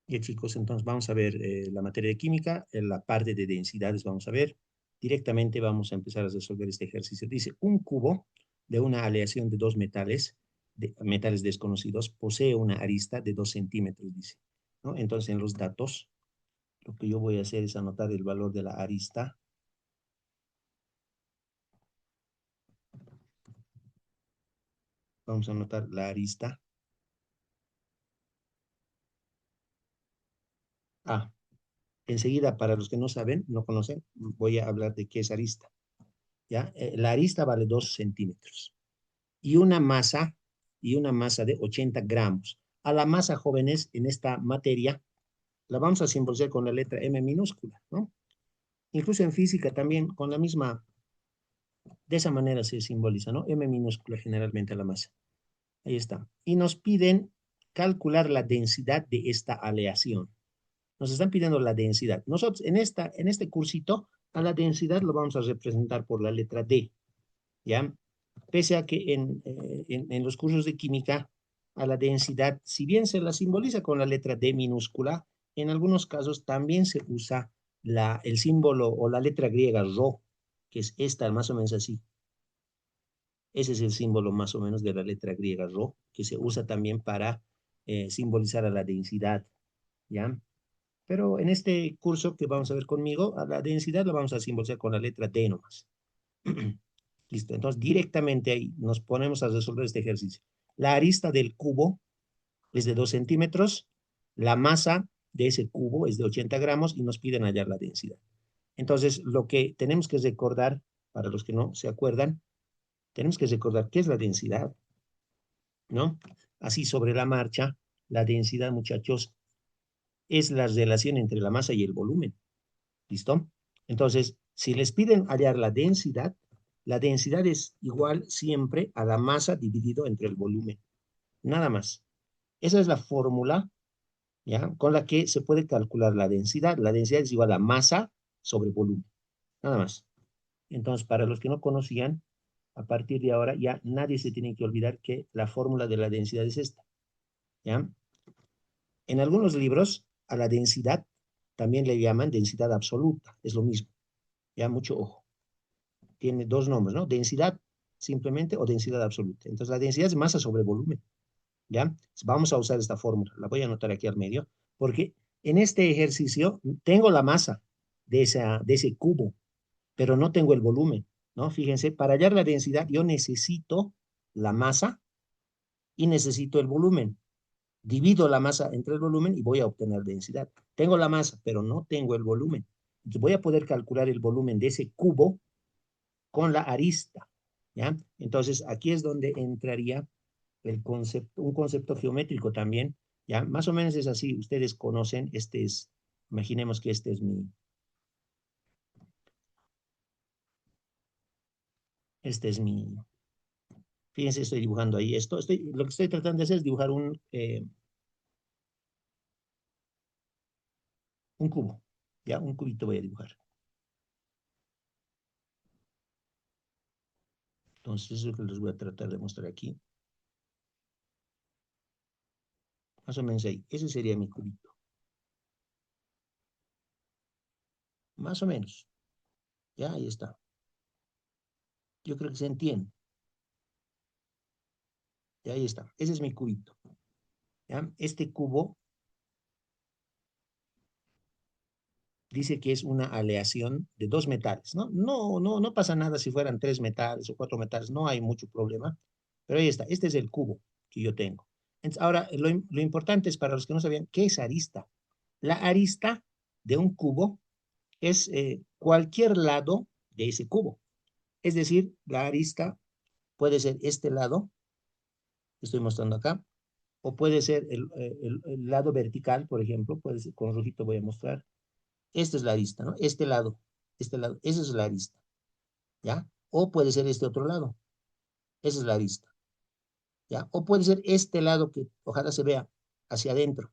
Ya chicos, entonces vamos a ver la materia de química, en la parte de densidades vamos a ver. Directamente vamos a empezar a resolver este ejercicio. Dice, un cubo de una aleación de dos metales, metales desconocidos, posee una arista de 2 centímetros, dice, ¿no? Entonces en los datos, lo que yo voy a hacer es anotar el valor de la arista. Vamos a anotar la arista. Ah, enseguida, para los que no saben, no conocen, voy a hablar de qué es arista. ¿Ya? La arista vale 2 centímetros. Y una masa de 80 gramos. A la masa, jóvenes, en esta materia, la vamos a simbolizar con la letra M minúscula, ¿no? Incluso en física también, con la misma, de esa manera se simboliza, ¿no? M minúscula generalmente a la masa. Ahí está. Y nos piden calcular la densidad de esta aleación. Nos están pidiendo la densidad. Nosotros en este cursito, a la densidad lo vamos a representar por la letra D, ¿ya? Pese a que en los cursos de química, a la densidad, si bien se la simboliza con la letra D minúscula, en algunos casos también se usa el símbolo o la letra griega Rho, que es esta, más o menos así. Ese es el símbolo más o menos de la letra griega Rho, que se usa también para simbolizar a la densidad, ¿ya? Pero en este curso que vamos a ver conmigo, a la densidad la vamos a simbolizar con la letra D nomás. Listo, entonces directamente ahí nos ponemos a resolver este ejercicio. La arista del cubo es de 2 centímetros, la masa de ese cubo es de 80 gramos y nos piden hallar la densidad. Entonces, lo que tenemos que recordar, para los que no se acuerdan, tenemos que recordar qué es la densidad, ¿no? Así sobre la marcha, la densidad, muchachos, es la relación entre la masa y el volumen. ¿Listo? Entonces, si les piden hallar la densidad es igual siempre a la masa dividido entre el volumen. Nada más. Esa es la fórmula, ¿ya? Con la que se puede calcular la densidad. La densidad es igual a masa sobre volumen. Nada más. Entonces, para los que no conocían, a partir de ahora ya nadie se tiene que olvidar que la fórmula de la densidad es esta, ¿ya? En algunos libros, a la densidad también le llaman densidad absoluta. Es lo mismo. Ya, mucho ojo. Tiene dos nombres, ¿no? Densidad simplemente o densidad absoluta. Entonces, la densidad es masa sobre volumen, ¿ya? Vamos a usar esta fórmula, la voy a anotar aquí al medio, porque en este ejercicio tengo la masa de ese cubo, pero no tengo el volumen, ¿no? Fíjense, para hallar la densidad yo necesito la masa y necesito el volumen. Divido la masa entre el volumen y voy a obtener densidad. Tengo la masa, pero no tengo el volumen. Entonces voy a poder calcular el volumen de ese cubo con la arista, ¿ya? Entonces, aquí es donde entraría un concepto geométrico también, ¿ya? Más o menos es así, ustedes conocen, imaginemos que este es mi, fíjense, estoy dibujando ahí esto, lo que estoy tratando de hacer es dibujar un cubo, ¿ya? Un cubito voy a dibujar. Entonces, eso es lo que les voy a tratar de mostrar aquí, más o menos ahí, ese sería mi cubito, más o menos, ¿ya? Ahí está. Yo creo que se entiende, ya ahí está, ese es mi cubito, ¿ya? Este cubo dice que es una aleación de dos metales, ¿no? No pasa nada si fueran tres metales o cuatro metales, no hay mucho problema, pero ahí está, este es el cubo que yo tengo. Entonces, ahora, lo importante es para los que no sabían, ¿qué es arista? La arista de un cubo es cualquier lado de ese cubo. Es decir, la arista puede ser este lado, que estoy mostrando acá, o puede ser el lado vertical, por ejemplo, puede ser, con rojito voy a mostrar. Esta es la arista, ¿no? Este lado, esa es la arista, ¿ya? O puede ser este otro lado, esa es la arista, ¿ya? O puede ser este lado que ojalá se vea hacia adentro,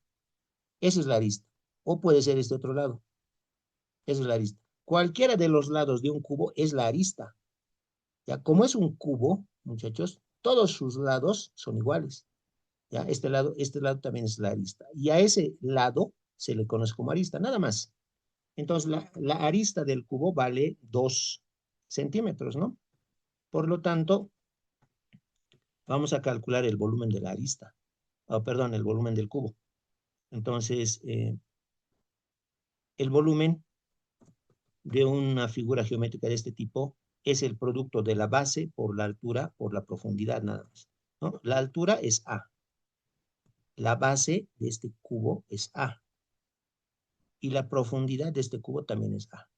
esa es la arista. O puede ser este otro lado, esa es la arista. Cualquiera de los lados de un cubo es la arista, ¿ya? Como es un cubo, muchachos, todos sus lados son iguales, ¿ya? Este lado también es la arista. Y a ese lado se le conoce como arista, nada más. Entonces, la arista del cubo vale 2 centímetros, ¿no? Por lo tanto, vamos a calcular el volumen de la arista. Oh, perdón, el volumen del cubo. Entonces, el volumen de una figura geométrica de este tipo es el producto de la base por la altura por la profundidad, nada más, ¿no? La altura es A. La base de este cubo es A. Y la profundidad de este cubo también es A.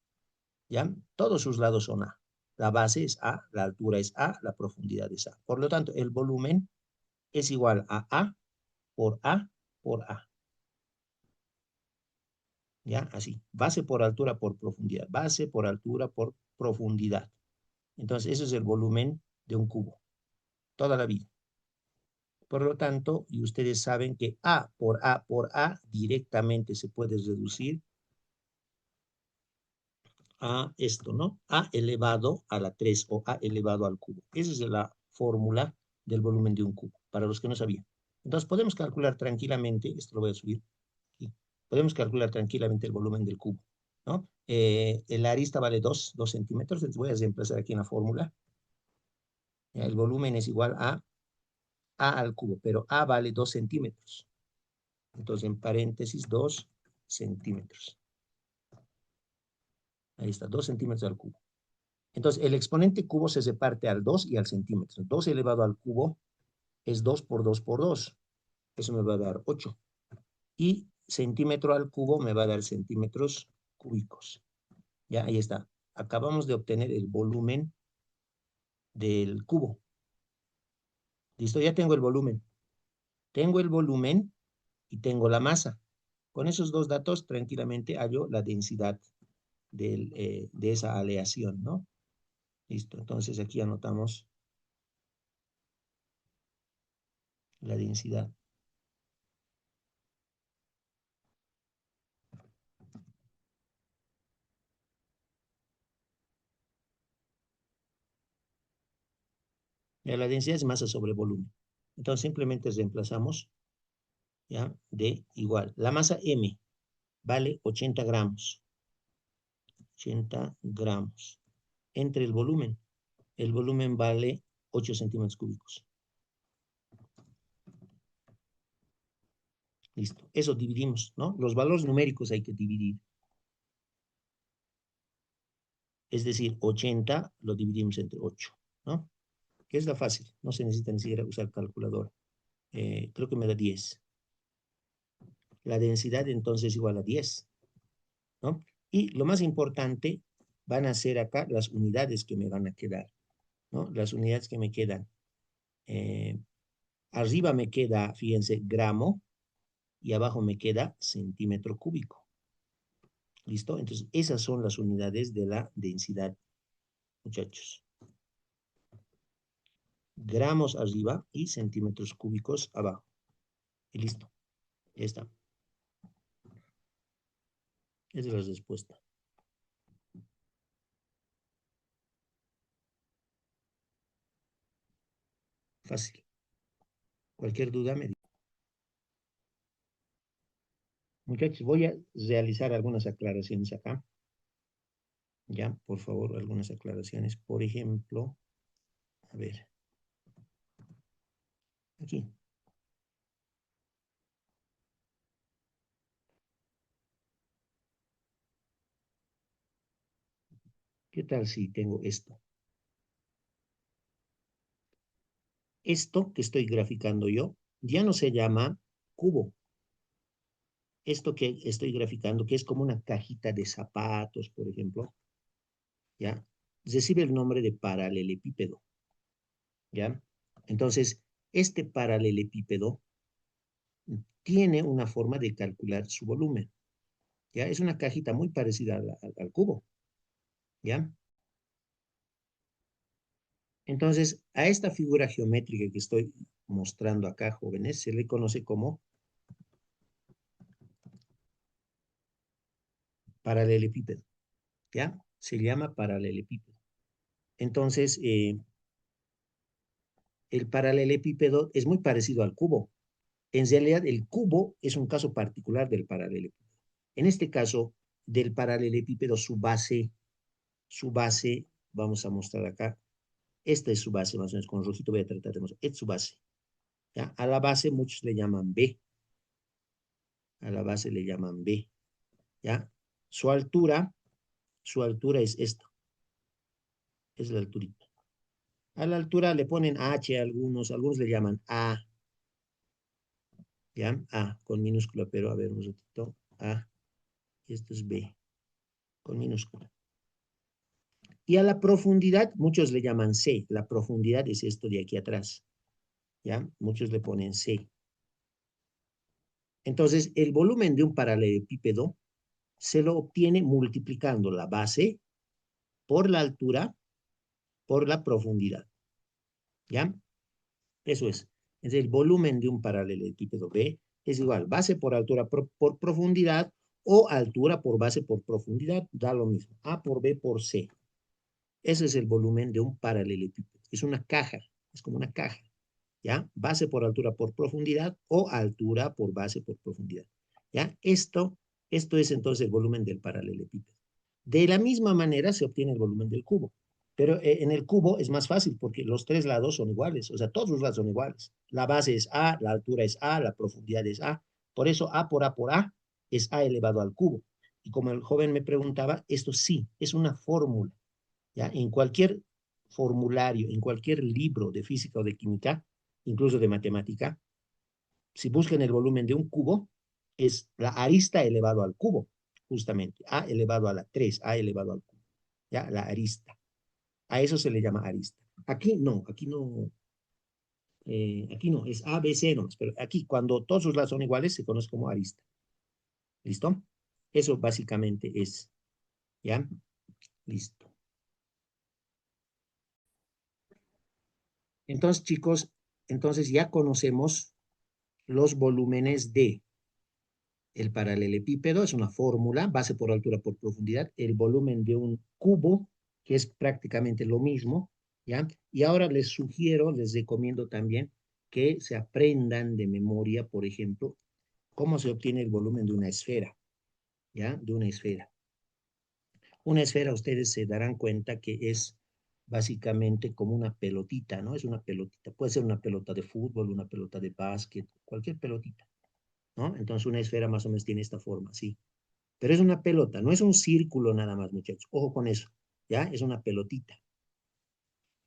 ¿Ya? Todos sus lados son A. La base es A, la altura es A, la profundidad es A. Por lo tanto, el volumen es igual a A por A por A. ¿Ya? Así. Base por altura por profundidad. Base por altura por profundidad. Entonces, ese es el volumen de un cubo. Toda la vida. Por lo tanto, y ustedes saben que A por A directamente se puede reducir a esto, ¿no? A elevado a la 3 o A elevado al cubo. Esa es la fórmula del volumen de un cubo, para los que no sabían. Entonces podemos calcular tranquilamente, esto lo voy a subir aquí, podemos calcular tranquilamente el volumen del cubo, ¿no? La arista vale 2 centímetros, entonces voy a reemplazar aquí en la fórmula. El volumen es igual a al cubo, pero A vale 2 centímetros. Entonces en paréntesis 2 centímetros. Ahí está, 2 centímetros al cubo. Entonces, el exponente cubo se reparte al 2 y al centímetro. 2 elevado al cubo es 2 por 2 por 2. Eso me va a dar 8. Y centímetro al cubo me va a dar centímetros cúbicos. Ya, ahí está. Acabamos de obtener el volumen del cubo. Listo, ya tengo el volumen. Tengo el volumen y tengo la masa. Con esos dos datos, tranquilamente hallo la densidad de esa aleación, ¿no? Listo, entonces aquí anotamos la densidad. La densidad es masa sobre volumen. Entonces simplemente reemplazamos, ¿ya? De igual. La masa M vale 80 gramos. 80 gramos. Entre el volumen. El volumen vale 8 centímetros cúbicos. Listo. Eso dividimos, ¿no? Los valores numéricos hay que dividir. Es decir, 80 lo dividimos entre 8, ¿no? Que es la fácil. No se necesita ni siquiera usar calculadora. Creo que me da 10. La densidad entonces es igual a 10, ¿no? Y lo más importante van a ser acá las unidades que me van a quedar, ¿no? Las unidades que me quedan. Eh, Arriba me queda, fíjense, gramo y abajo me queda centímetro cúbico. ¿Listo? Entonces, esas son las unidades de la densidad, muchachos. Gramos arriba y centímetros cúbicos abajo. Y listo. Ya está. Esa es la respuesta. Fácil. Cualquier duda me dice. Muchachos, voy a realizar algunas aclaraciones acá. Ya, por favor, algunas aclaraciones. Por ejemplo, a ver, aquí. ¿Qué tal si tengo esto? Esto que estoy graficando yo ya no se llama cubo. Esto que estoy graficando, que es como una cajita de zapatos, por ejemplo, ¿ya? Recibe el nombre de paralelepípedo, ¿ya? Entonces, este paralelepípedo tiene una forma de calcular su volumen, ¿ya? Es una cajita muy parecida al cubo, ¿ya? Entonces, a esta figura geométrica que estoy mostrando acá, jóvenes, se le conoce como paralelepípedo, ¿ya? Se llama paralelepípedo. Entonces, el paralelepípedo es muy parecido al cubo. En realidad, el cubo es un caso particular del paralelepípedo. En este caso, del paralelepípedo, su base, vamos a mostrar acá, esta es su base, más o menos, con rojito voy a tratar de mostrar, es su base. ¿Ya? A la base muchos le llaman B, a la base le llaman B, ¿ya? Su altura es esta, es la alturita. A la altura le ponen H a algunos le llaman A, ¿ya? A, con minúscula, pero a ver un ratito, A, esto es B, con minúscula. Y a la profundidad, muchos le llaman C, la profundidad es esto de aquí atrás, ¿ya? Muchos le ponen C. Entonces, el volumen de un paralelepípedo se lo obtiene multiplicando la base por la altura por la profundidad, ¿ya? Eso es. Entonces, el volumen de un paralelepípedo B es igual base por altura por profundidad o altura por base por profundidad, da lo mismo. A por B por C. Ese es el volumen de un paralelepípedo. Es una caja, es como una caja, ¿ya? Base por altura por profundidad o altura por base por profundidad, ¿ya? Esto es entonces el volumen del paralelepípedo. De la misma manera se obtiene el volumen del cubo, pero en el cubo es más fácil porque los tres lados son iguales, o sea, todos los lados son iguales. La base es A, la altura es A, la profundidad es A. Por eso A por A es A elevado al cubo. Y como el joven me preguntaba, esto sí, es una fórmula. ¿Ya? En cualquier formulario, en cualquier libro de física o de química, incluso de matemática, si buscan el volumen de un cubo, es la arista elevado al cubo, justamente, a elevado a la 3, a elevado al cubo, ¿ya? La arista. A eso se le llama arista. Aquí no, es A, B, C, no, pero aquí cuando todos los lados son iguales se conoce como arista. ¿Listo? Eso básicamente es, ¿ya? Listo. Entonces, chicos, entonces ya conocemos los volúmenes de el paralelepípedo, es una fórmula, base por altura por profundidad, el volumen de un cubo, que es prácticamente lo mismo, ¿ya? Y ahora les sugiero, les recomiendo también que se aprendan de memoria, por ejemplo, cómo se obtiene el volumen de una esfera, ¿ya? De una esfera. Una esfera, ustedes se darán cuenta que es básicamente como una pelotita, ¿no? Es una pelotita. Puede ser una pelota de fútbol, una pelota de básquet, cualquier pelotita, ¿no? Entonces una esfera más o menos tiene esta forma, sí. Pero es una pelota, no es un círculo nada más, muchachos. Ojo con eso, ¿ya? Es una pelotita.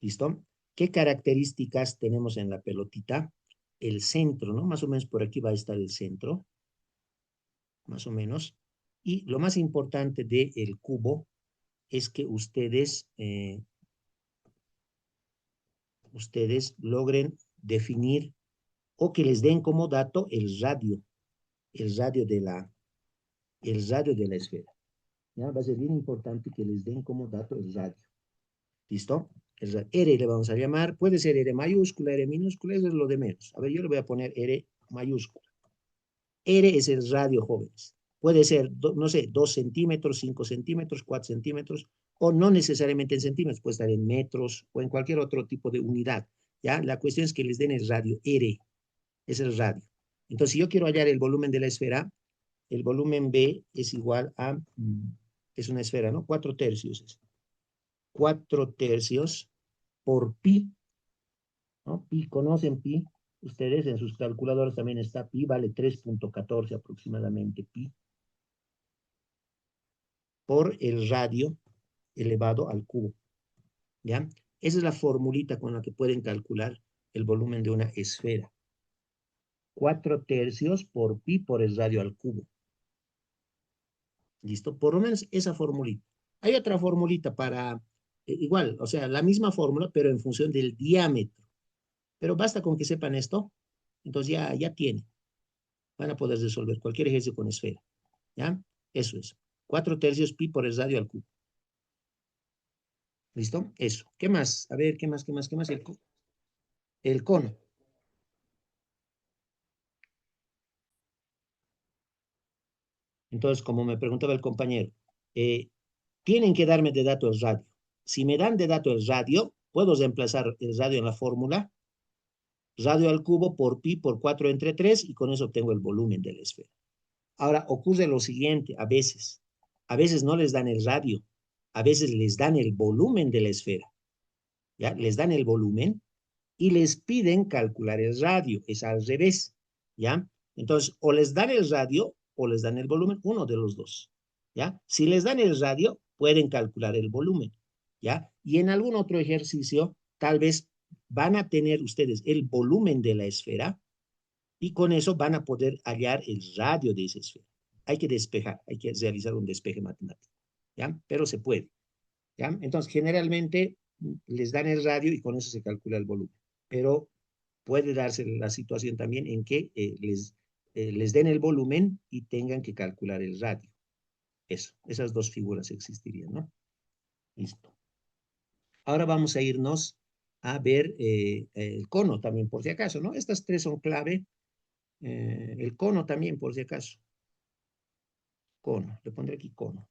¿Listo? ¿Qué características tenemos en la pelotita? El centro, ¿no? Más o menos por aquí va a estar el centro, más o menos. Y lo más importante del cubo es que ustedes logren definir o que les den como dato el radio de la, el radio de la esfera. ¿Ya? Va a ser bien importante que les den como dato el radio. ¿Listo? R le vamos a llamar, puede ser R mayúscula, R minúscula, eso es lo de menos. A ver, yo le voy a poner R mayúscula. R es el radio, jóvenes. Puede ser, no sé, 2 centímetros, 5 centímetros, 4 centímetros, o no necesariamente en centímetros, puede estar en metros o en cualquier otro tipo de unidad. ¿Ya? La cuestión es que les den el radio, R, es el radio. Entonces, si yo quiero hallar el volumen de la esfera, el volumen B es igual a, es una esfera, ¿no? 4 tercios. 4 tercios por pi, ¿no? Pi, ¿conocen pi? Ustedes en sus calculadoras también está pi, vale 3.14 aproximadamente pi, por el radio elevado al cubo, ¿ya? Esa es la formulita con la que pueden calcular el volumen de una esfera. 4 tercios por pi por el radio al cubo. ¿Listo? Por lo menos esa formulita. Hay otra formulita para, igual, o sea, la misma fórmula, pero en función del diámetro. Pero basta con que sepan esto, entonces ya tienen. Van a poder resolver cualquier ejercicio con esfera. ¿Ya? Eso es. 4 tercios pi por el radio al cubo. ¿Listo? Eso. ¿Qué más? A ver, ¿qué más, qué más, qué más? El cono. Entonces, como me preguntaba el compañero, eh, tienen que darme de dato el radio. Si me dan de dato el radio, puedo reemplazar el radio en la fórmula, radio al cubo por pi por 4 entre 3, y con eso obtengo el volumen de la esfera. Ahora, ocurre lo siguiente, a veces no les dan el radio, a veces les dan el volumen de la esfera, ¿ya? Les dan el volumen y les piden calcular el radio, es al revés, ¿ya? Entonces, o les dan el radio o les dan el volumen, uno de los dos, ¿ya? Si les dan el radio, pueden calcular el volumen, ¿ya? Y en algún otro ejercicio, tal vez van a tener ustedes el volumen de la esfera y con eso van a poder hallar el radio de esa esfera. Hay que despejar, hay que realizar un despeje matemático, ¿ya? Pero se puede, ¿ya? Entonces, generalmente les dan el radio y con eso se calcula el volumen, pero puede darse la situación también en que les den el volumen y tengan que calcular el radio. Eso, esas dos figuras existirían, ¿no? Listo. Ahora vamos a irnos a ver el cono también, por si acaso, ¿no? Estas tres son clave. El cono también, por si acaso. Cono, le pondré aquí cono.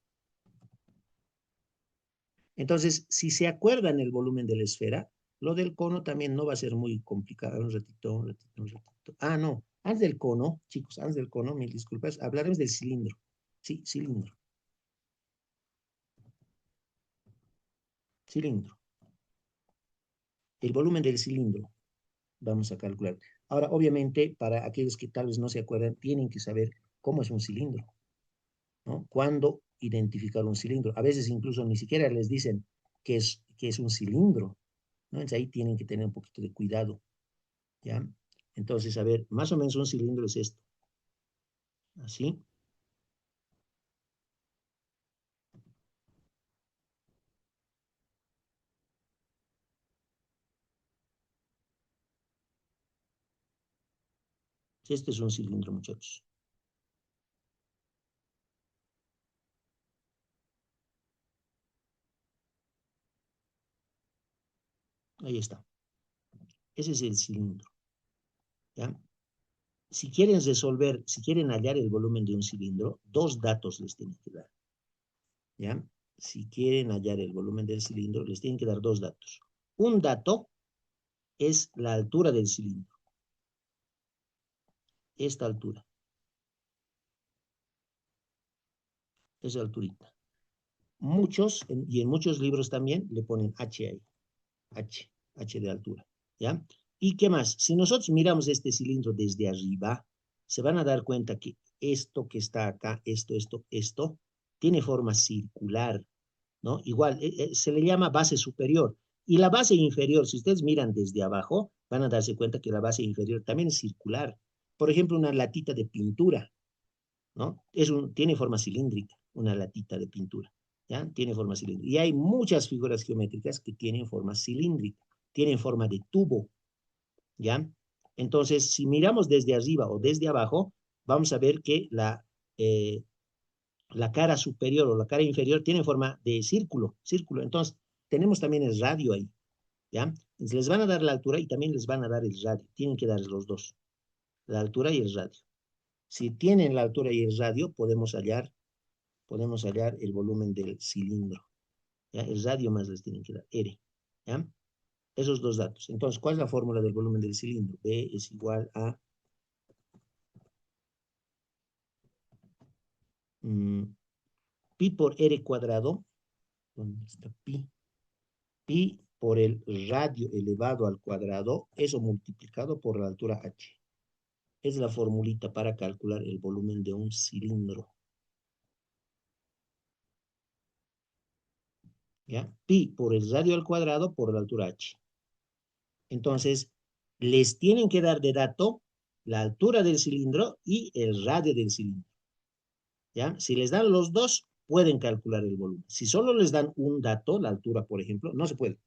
Entonces, si se acuerdan el volumen de la esfera, lo del cono también no va a ser muy complicado. Un ratito, un ratito, un ratito. Ah, no. Antes del cono, chicos, antes del cono, mil disculpas, hablaremos del cilindro. Sí, cilindro. Cilindro. El volumen del cilindro. Vamos a calcular. Ahora, obviamente, para aquellos que tal vez no se acuerdan, tienen que saber cómo es un cilindro, ¿no? ¿Cuándo identificar un cilindro? A veces incluso ni siquiera les dicen que es un cilindro, ¿no? Entonces ahí tienen que tener un poquito de cuidado, ¿ya? Entonces, a ver, más o menos un cilindro es esto, así. Este es un cilindro, muchachos. Ahí está. Ese es el cilindro, ¿ya? Si quieren resolver, si quieren hallar el volumen de un cilindro, dos datos les tienen que dar, ¿ya? Si quieren hallar el volumen del cilindro, les tienen que dar dos datos. Un dato es la altura del cilindro, esta altura, esa alturita. Muchos, y en muchos libros también, le ponen H ahí, H de altura, ¿ya? ¿Y qué más? Si nosotros miramos este cilindro desde arriba, se van a dar cuenta que esto que está acá, esto, tiene forma circular, ¿no? Igual, se le llama base superior. Y la base inferior, si ustedes miran desde abajo, van a darse cuenta que la base inferior también es circular. Por ejemplo, una latita de pintura, ¿no? Tiene forma cilíndrica, una latita de pintura, ¿ya? Tiene forma cilíndrica. Y hay muchas figuras geométricas que tienen forma cilíndrica, tienen forma de tubo, ¿ya? Entonces, si miramos desde arriba o desde abajo, vamos a ver que la cara superior o la cara inferior tiene forma de círculo. Entonces, tenemos también el radio ahí, ¿ya? Entonces, les van a dar la altura y también les van a dar el radio. Tienen que dar los dos, la altura y el radio. Si tienen la altura y el radio, podemos hallar el volumen del cilindro, ¿ya? El radio más les tienen que dar, R, ¿ya? Esos dos datos. Entonces, ¿cuál es la fórmula del volumen del cilindro? B es igual a mm, pi por R cuadrado, ¿dónde está pi? Pi por el radio elevado al cuadrado, eso multiplicado por la altura h. Es la formulita para calcular el volumen de un cilindro, ¿ya? Pi por el radio al cuadrado por la altura h. Entonces, les tienen que dar de dato la altura del cilindro y el radio del cilindro, ¿ya? Si les dan los dos, pueden calcular el volumen. Si solo les dan un dato, la altura, por ejemplo, no se puede.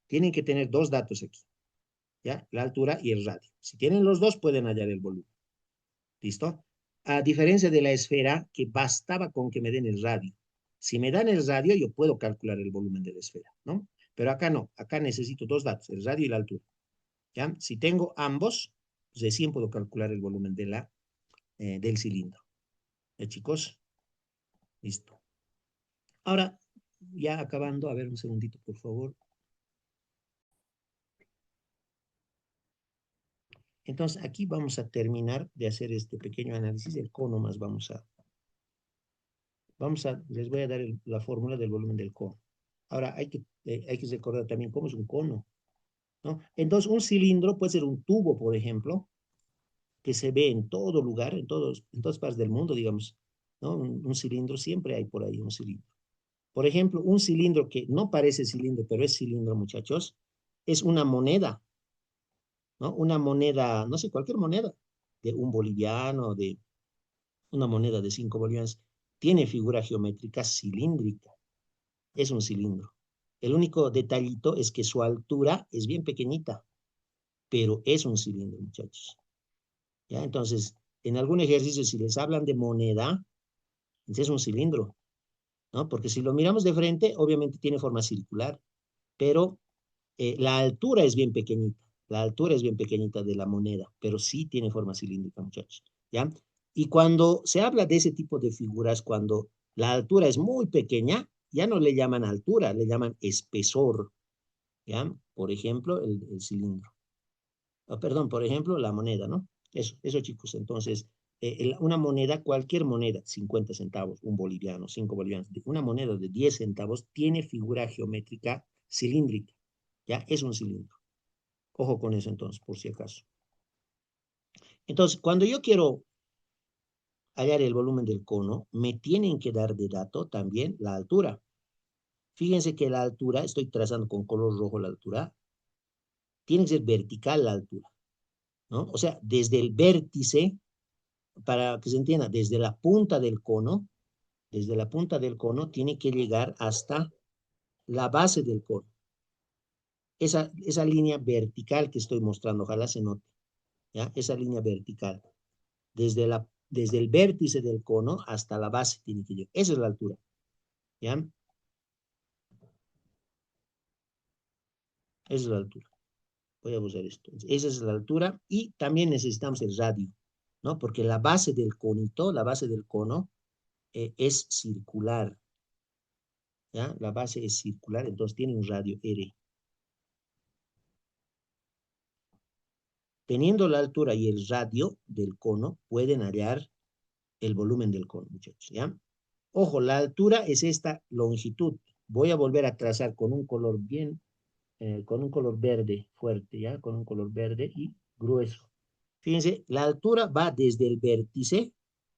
Tienen que tener dos datos aquí, ¿ya? La altura y el radio. Si tienen los dos, pueden hallar el volumen. ¿Listo? A diferencia de la esfera, que bastaba con que me den el radio. Si me dan el radio, yo puedo calcular el volumen de la esfera, ¿no? Pero acá no, acá necesito dos datos, el radio y la altura. ¿Ya? Si tengo ambos, recién puedo calcular el volumen del cilindro. Chicos? Listo. Ahora, ya acabando, a ver un segundito, por favor. Entonces, aquí vamos a terminar de hacer este pequeño análisis. El cono más les voy a dar la fórmula del volumen del cono. Ahora, hay que recordar también cómo es un cono, ¿no? Entonces, un cilindro puede ser un tubo, por ejemplo, que se ve en todo lugar, en todas partes del mundo, digamos, ¿no? Un cilindro, siempre hay por ahí un cilindro. Por ejemplo, un cilindro que no parece cilindro, pero es cilindro, muchachos, es una moneda, ¿no? Una moneda, no sé, cualquier moneda, de un boliviano, de una moneda de 5 bolivianos, tiene figura geométrica cilíndrica, es un cilindro. El único detallito es que su altura es bien pequeñita, pero es un cilindro, muchachos. ¿Ya? Entonces, en algún ejercicio, si les hablan de moneda, es un cilindro, ¿no? Porque si lo miramos de frente, obviamente tiene forma circular, pero la altura es bien pequeñita. La altura es bien pequeñita de la moneda, pero sí tiene forma cilíndrica, muchachos. ¿Ya? Y cuando se habla de ese tipo de figuras, cuando la altura es muy pequeña, ya no le llaman altura, le llaman espesor. ¿Ya? Por ejemplo, el cilindro. Perdón, por ejemplo, la moneda, ¿no? Eso chicos. Entonces, una moneda, cualquier moneda, 50 centavos, un boliviano, 5 bolivianos, una moneda de 10 centavos tiene figura geométrica cilíndrica. ¿Ya? Es un cilindro. Ojo con eso entonces, por si acaso. Entonces, cuando yo quiero hallar el volumen del cono, me tienen que dar de dato también la altura. Fíjense que la altura, estoy trazando con color rojo la altura, tiene que ser vertical la altura, ¿no? O sea, desde el vértice, para que se entienda, desde la punta del cono tiene que llegar hasta la base del cono. Esa línea vertical que estoy mostrando, ojalá se note, ¿ya? Esa línea vertical. Desde el vértice del cono hasta la base tiene que llegar. Esa es la altura, ¿ya? Esa es la altura. Voy a usar esto. Esa es la altura y también necesitamos el radio, ¿no? Porque la base del conito, la base del cono, es circular, ¿ya? La base es circular, entonces tiene un radio R. Teniendo la altura y el radio del cono, pueden hallar el volumen del cono, muchachos, ¿ya? Ojo, la altura es esta longitud. Voy a volver a trazar con un color con un color verde fuerte, ¿ya? Con un color verde y grueso. Fíjense, la altura va desde el vértice,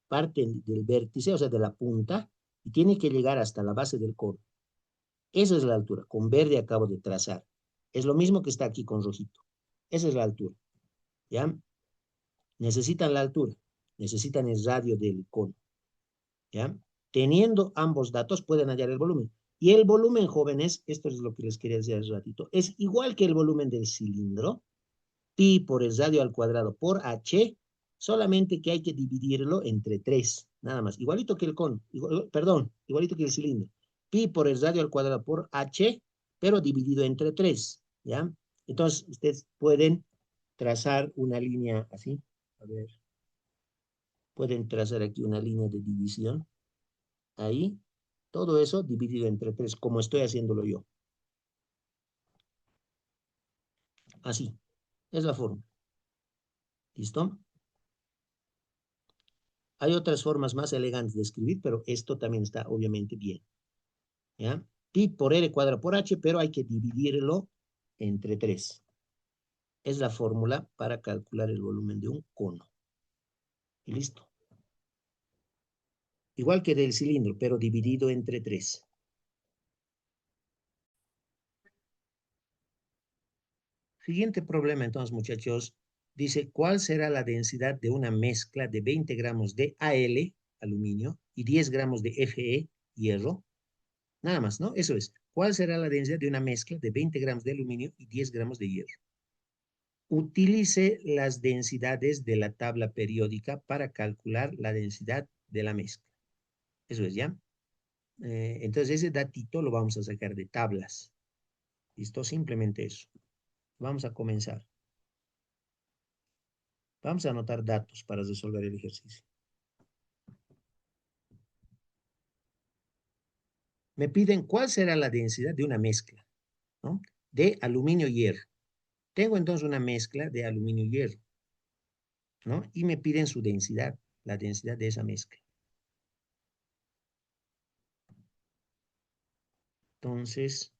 parte del vértice, o sea, de la punta, y tiene que llegar hasta la base del cono. Esa es la altura, con verde acabo de trazar. Es lo mismo que está aquí con rojito. Esa es la altura, ¿ya? Necesitan la altura, necesitan el radio del cono, ¿ya? Teniendo ambos datos pueden hallar el volumen. Y el volumen, jóvenes, esto es lo que les quería decir hace ratito, es igual que el volumen del cilindro, pi por el radio al cuadrado por h, solamente que hay que dividirlo entre 3, nada más. Igualito que el cono, perdón, igualito que el cilindro. Pi por el radio al cuadrado por h, pero dividido entre 3, ¿ya? Entonces, ustedes pueden trazar una línea así. A ver, pueden trazar aquí una línea de división. Ahí, todo eso dividido entre 3, como estoy haciéndolo yo. Así, es la forma. ¿Listo? Hay otras formas más elegantes de escribir, pero esto también está obviamente bien. ¿Ya? Pi por R cuadrado por H, pero hay que dividirlo entre 3. Es la fórmula para calcular el volumen de un cono. Y listo. Igual que del cilindro, pero dividido entre 3. Siguiente problema, entonces, muchachos. Dice, ¿cuál será la densidad de una mezcla de 20 gramos de Al, aluminio, y 10 gramos de Fe, hierro? Nada más, ¿no? Eso es. ¿Cuál será la densidad de una mezcla de 20 gramos de aluminio y 10 gramos de hierro? Utilice las densidades de la tabla periódica para calcular la densidad de la mezcla. Eso es, ¿ya? Entonces, ese datito lo vamos a sacar de tablas. ¿Listo? Simplemente eso. Vamos a comenzar. Vamos a anotar datos para resolver el ejercicio. Me piden cuál será la densidad de una mezcla, ¿no? De aluminio-hierro. Tengo entonces una mezcla de aluminio-hierro. ¿no? Y me piden su densidad, la densidad de esa mezcla. Entonces,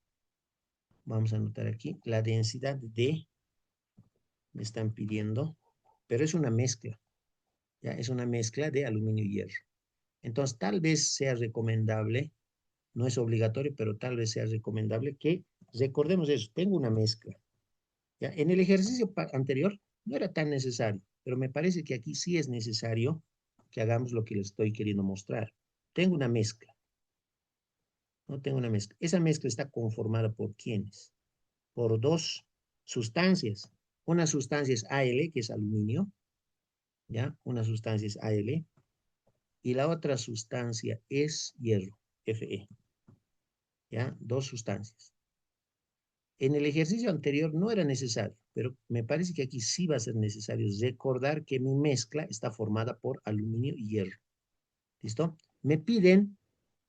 vamos a anotar aquí, la densidad de, me están pidiendo, pero es una mezcla, ¿ya? Es una mezcla de aluminio y hierro. Entonces, tal vez sea recomendable, no es obligatorio, pero tal vez sea recomendable que recordemos eso, tengo una mezcla. ¿Ya? En el ejercicio anterior no era tan necesario, pero me parece que aquí sí es necesario que hagamos lo que les estoy queriendo mostrar. Tengo una mezcla, no tengo una mezcla. Esa mezcla está conformada por ¿quiénes? Por dos sustancias. Una sustancia es Al, que es aluminio, ¿ya? Una sustancia es Al, y la otra sustancia es hierro, Fe, ¿ya? Dos sustancias. En el ejercicio anterior no era necesario, pero me parece que aquí sí va a ser necesario recordar que mi mezcla está formada por aluminio y hierro. ¿Listo? Me piden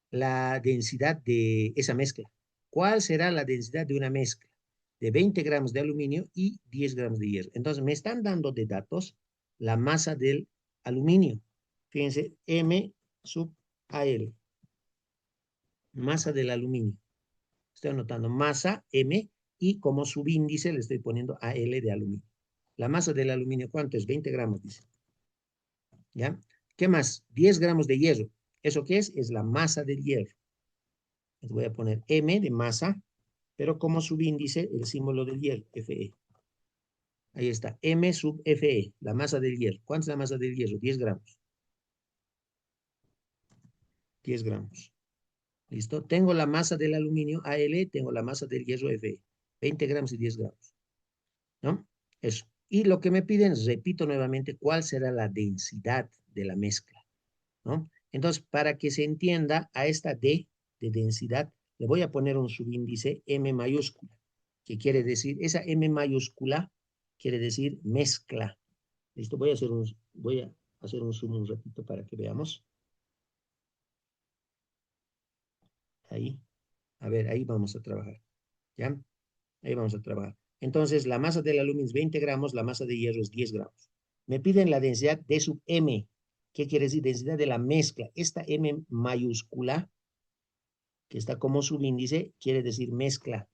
la densidad de esa mezcla. ¿Cuál será la densidad de una mezcla? De 20 gramos de aluminio y 10 gramos de hierro. Entonces, me están dando de datos la masa del aluminio. Fíjense, M sub AL, masa del aluminio. Estoy anotando masa M y como subíndice le estoy poniendo AL de aluminio. La masa del aluminio, ¿cuánto es? 20 gramos, dice. ¿Ya? ¿Qué más? 10 gramos de hierro. ¿Eso qué es? Es la masa del hierro. Les voy a poner M de masa, pero como subíndice el símbolo del hierro, Fe. Ahí está, M sub Fe, la masa del hierro. ¿Cuánta es la masa del hierro? 10 gramos. 10 gramos. ¿Listo? Tengo la masa del aluminio, Al, tengo la masa del hierro, Fe. 20 gramos y 10 gramos. ¿No? Eso. Y lo que me piden, repito nuevamente, cuál será la densidad de la mezcla, ¿no? Entonces, para que se entienda, a esta D de densidad, le voy a poner un subíndice M mayúscula, que quiere decir, esa M mayúscula quiere decir mezcla. ¿Listo? Voy a hacer un zoom un ratito para que veamos. Ahí. A ver, ahí vamos a trabajar. ¿Ya? Ahí vamos a trabajar. Entonces, la masa del aluminio es 20 gramos, la masa de hierro es 10 gramos. Me piden la densidad de sub M. ¿Qué quiere decir? Densidad de la mezcla. Esta M mayúscula, que está como subíndice, quiere decir mezcla.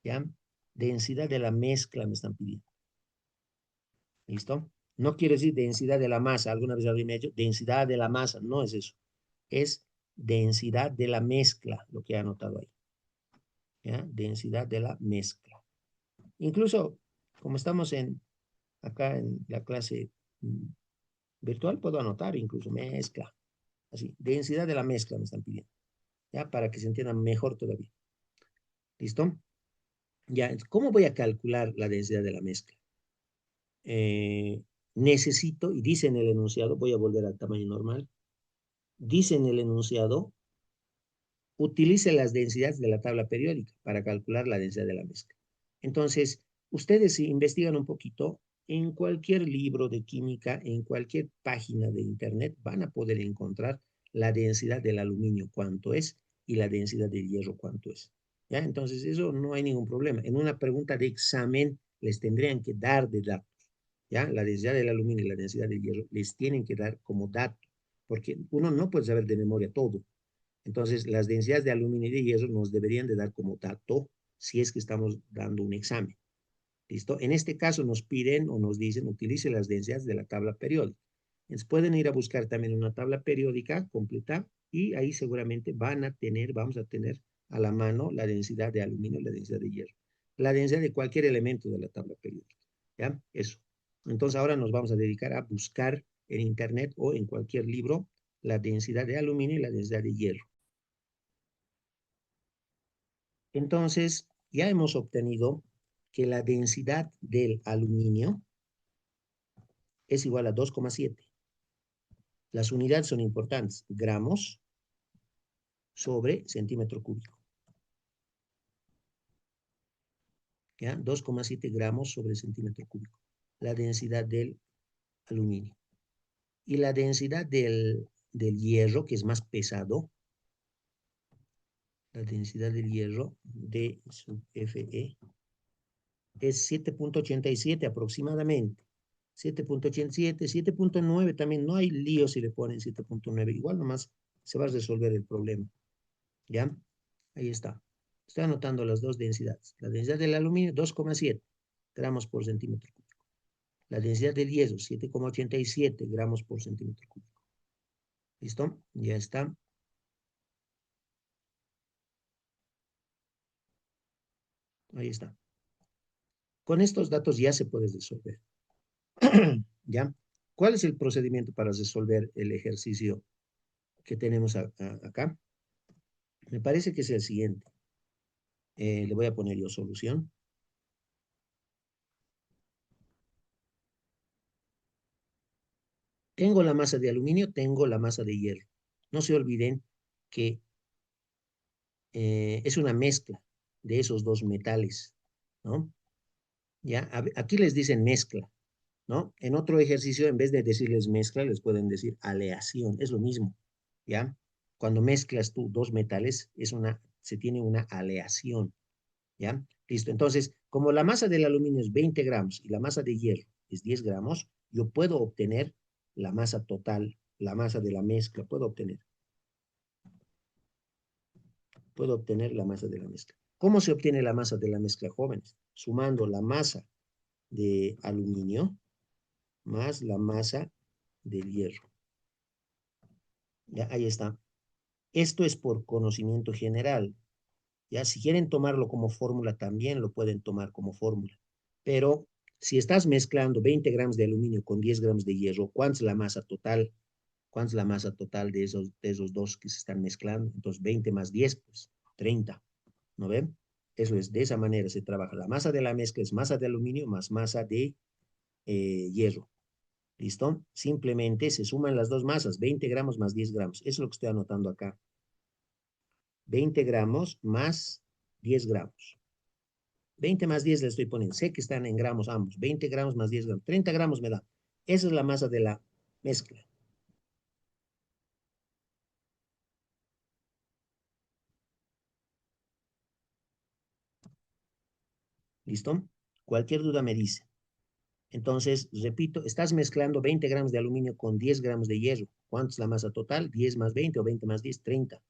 ¿Ya? Densidad de la mezcla me están pidiendo. ¿Listo? No quiere decir densidad de la masa. Alguna vez alguien me ha dicho densidad de la masa. No es eso. Es densidad de la mezcla, lo que he anotado ahí. ¿Ya? Densidad de la mezcla. Incluso, como estamos acá en la clase virtual, puedo anotar incluso mezcla. Así, densidad de la mezcla me están pidiendo. ¿Ya? Para que se entienda mejor todavía. ¿Listo? Ya, ¿cómo voy a calcular la densidad de la mezcla? Necesito, y dice en el enunciado, voy a volver al tamaño normal, dice en el enunciado, utilice las densidades de la tabla periódica para calcular la densidad de la mezcla. Entonces, ustedes si investigan un poquito, en cualquier libro de química, en cualquier página de internet, van a poder encontrar la densidad del aluminio, cuánto es, y la densidad del hierro, cuánto es. ¿Ya? Entonces, eso no hay ningún problema. En una pregunta de examen, les tendrían que dar de datos. ¿Ya? La densidad del aluminio y la densidad del hierro les tienen que dar como dato, porque uno no puede saber de memoria todo. Entonces, las densidades de aluminio y de hierro nos deberían de dar como dato si es que estamos dando un examen. ¿Listo? En este caso nos piden o nos dicen utilice las densidades de la tabla periódica. Entonces, pueden ir a buscar también una tabla periódica completa y ahí seguramente vamos a tener a la mano la densidad de aluminio y la densidad de hierro. La densidad de cualquier elemento de la tabla periódica. ¿Ya? Eso. Entonces, ahora nos vamos a dedicar a buscar en internet o en cualquier libro la densidad de aluminio y la densidad de hierro. Entonces, ya hemos obtenido que la densidad del aluminio es igual a 2,7. Las unidades son importantes, gramos sobre centímetro cúbico. ¿Ya? 2,7 gramos sobre centímetro cúbico. La densidad del aluminio. Y la densidad del hierro, que es más pesado, la densidad del hierro de sub Fe es 7,87 aproximadamente. 7.87, 7.9 también, no hay lío si le ponen 7.9, igual nomás se va a resolver el problema, ¿ya? Ahí está. Estoy anotando las dos densidades. La densidad del aluminio, 2,7 gramos por centímetro cúbico. La densidad del hierro, 7,87 gramos por centímetro cúbico. ¿Listo? Ya está. Ahí está. Con estos datos ya se puede resolver. ¿Ya? ¿Cuál es el procedimiento para resolver el ejercicio que tenemos acá? Me parece que es el siguiente. Le voy a poner yo solución. Tengo la masa de aluminio, tengo la masa de hierro. No se olviden que es una mezcla de esos dos metales, ¿no? Ya, aquí les dicen mezcla, ¿no? En otro ejercicio, en vez de decirles mezcla, les pueden decir aleación, es lo mismo, ¿ya? Cuando mezclas tú dos metales, se tiene una aleación, ¿ya? Listo, entonces, como la masa del aluminio es 20 gramos y la masa de hierro es 10 gramos, yo puedo obtener la masa total, la masa de la mezcla, puedo obtener la masa de la mezcla. ¿Cómo se obtiene la masa de la mezcla, jóvenes? Sumando la masa de aluminio más la masa del hierro. Ya, ahí está. Esto es por conocimiento general. Ya, si quieren tomarlo como fórmula, también lo pueden tomar como fórmula. Pero si estás mezclando 20 gramos de aluminio con 10 gramos de hierro, ¿cuánta es la masa total? ¿Cuánta es la masa total de esos dos que se están mezclando? Entonces, 20 más 10, pues 30. ¿No ven? Eso es, de esa manera se trabaja. La masa de la mezcla es masa de aluminio más masa de hierro. ¿Listo? Simplemente se suman las dos masas, 20 gramos más 10 gramos. Eso es lo que estoy anotando acá. 20 gramos más 10 gramos. 20 más 10 le estoy poniendo. Sé que están en gramos ambos. 20 gramos más 10 gramos. 30 gramos me da. Esa es la masa de la mezcla. ¿Listo? Cualquier duda me dice. Entonces, repito, estás mezclando 20 gramos de aluminio con 10 gramos de hierro. ¿Cuánto es la masa total? 10 más 20 o 20 más 10, 30.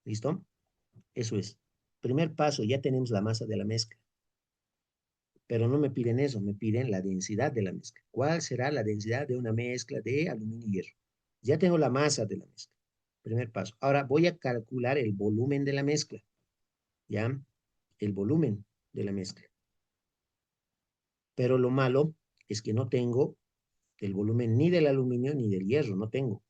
¿Listo? Eso es. Primer paso, ya tenemos la masa de la mezcla. Pero no me piden eso, me piden la densidad de la mezcla. ¿Cuál será la densidad de una mezcla de aluminio y hierro? Ya tengo la masa de la mezcla. Primer paso. Ahora voy a calcular el volumen de la mezcla. ¿Ya? El volumen de la mezcla. Pero lo malo es que no tengo el volumen ni del aluminio ni del hierro, no tengo.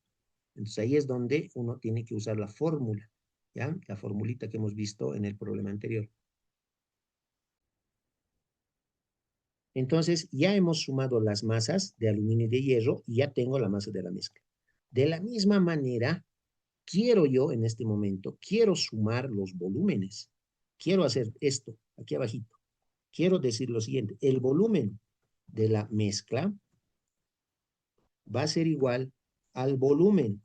Entonces ahí es donde uno tiene que usar la fórmula, ¿ya? La formulita que hemos visto en el problema anterior. Entonces ya hemos sumado las masas de aluminio y de hierro y ya tengo la masa de la mezcla. De la misma manera, quiero yo en este momento, quiero sumar los volúmenes. Quiero hacer esto, aquí abajito. Quiero decir lo siguiente, el volumen de la mezcla va a ser igual al volumen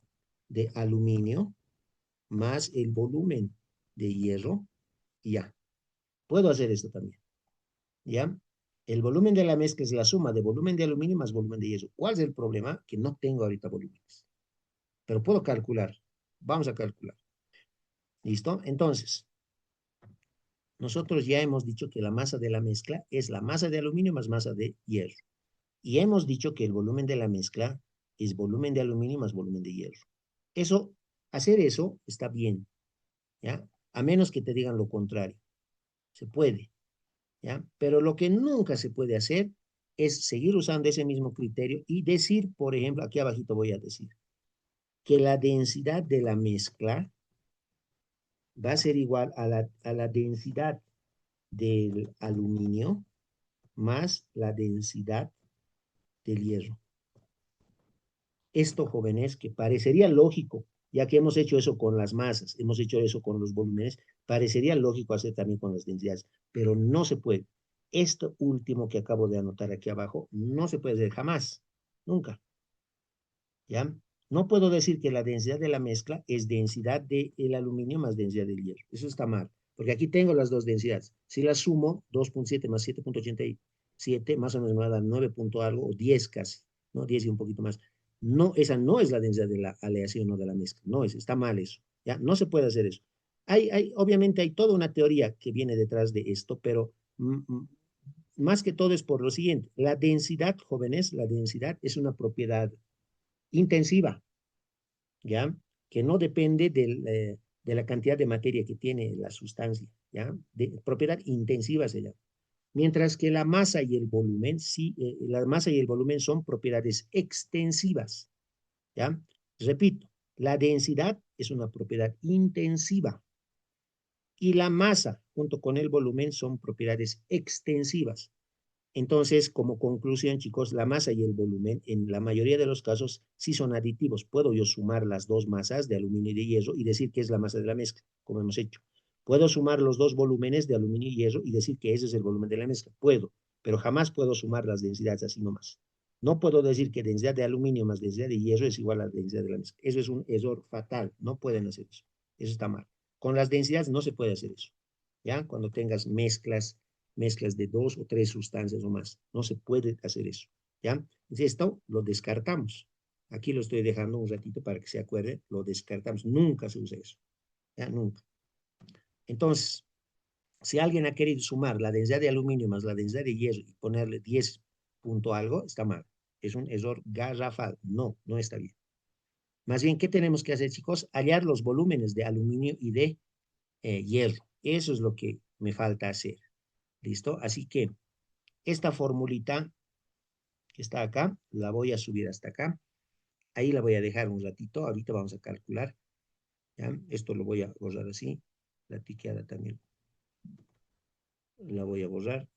de aluminio más el volumen de hierro y ya. Puedo hacer esto también, ¿ya? El volumen de la mezcla es la suma de volumen de aluminio más volumen de hierro. ¿Cuál es el problema? Que no tengo ahorita volúmenes, pero puedo calcular. Vamos a calcular. ¿Listo? Entonces, nosotros ya hemos dicho que la masa de la mezcla es la masa de aluminio más masa de hierro. Y hemos dicho que el volumen de la mezcla es volumen de aluminio más volumen de hierro. Eso, hacer eso está bien, ¿ya? A menos que te digan lo contrario. Se puede, ¿ya? Pero lo que nunca se puede hacer es seguir usando ese mismo criterio y decir, por ejemplo, aquí abajito voy a decir, que la densidad de la mezcla va a ser igual a la densidad del aluminio más la densidad del hierro. Esto, jóvenes, que parecería lógico, ya que hemos hecho eso con las masas, hemos hecho eso con los volúmenes, parecería lógico hacer también con las densidades, pero no se puede. Esto último que acabo de anotar aquí abajo, no se puede hacer jamás, nunca, ¿ya? No puedo decir que la densidad de la mezcla es densidad del aluminio más densidad del hierro. Eso está mal, porque aquí tengo las dos densidades. Si las sumo, 2.7 más 7.88 7, más o menos me va a dar 9 punto algo, o 10 casi, ¿no? 10 y un poquito más. No, esa no es la densidad de la aleación o de la mezcla, no es, está mal eso, ¿ya? No se puede hacer eso. Obviamente hay toda una teoría que viene detrás de esto, pero más que todo es por lo siguiente, la densidad, jóvenes, la densidad es una propiedad intensiva, ¿ya? Que no depende de la cantidad de materia que tiene la sustancia, ¿ya? Propiedad intensiva se llama. Mientras que la masa y el volumen, sí, la masa y el volumen son propiedades extensivas, ¿ya? Repito, la densidad es una propiedad intensiva y la masa junto con el volumen son propiedades extensivas. Entonces, como conclusión, chicos, la masa y el volumen en la mayoría de los casos sí son aditivos. Puedo yo sumar las dos masas de aluminio y de hierro y decir que es la masa de la mezcla, como hemos hecho. Puedo sumar los dos volúmenes de aluminio y hierro y decir que ese es el volumen de la mezcla. Puedo, pero jamás puedo sumar las densidades así nomás. No puedo decir que densidad de aluminio más densidad de hierro es igual a la densidad de la mezcla. Eso es un error fatal. No pueden hacer eso. Eso está mal. Con las densidades no se puede hacer eso. ¿Ya? Cuando tengas mezclas de dos o tres sustancias o más. No se puede hacer eso. ¿Ya? Entonces esto lo descartamos. Aquí lo estoy dejando un ratito para que se acuerde. Lo descartamos. Nunca se usa eso. ¿Ya? Nunca. Entonces, si alguien ha querido sumar la densidad de aluminio más la densidad de hierro y ponerle 10 punto algo, está mal. Es un error garrafal. No, no está bien. Más bien, ¿qué tenemos que hacer, chicos? Hallar los volúmenes de aluminio y de hierro. Eso es lo que me falta hacer. ¿Listo? Así que esta formulita que está acá, la voy a subir hasta acá. Ahí la voy a dejar un ratito. Ahorita vamos a calcular. ¿Ya? Esto lo voy a borrar así. La tiqueada también la voy a borrar.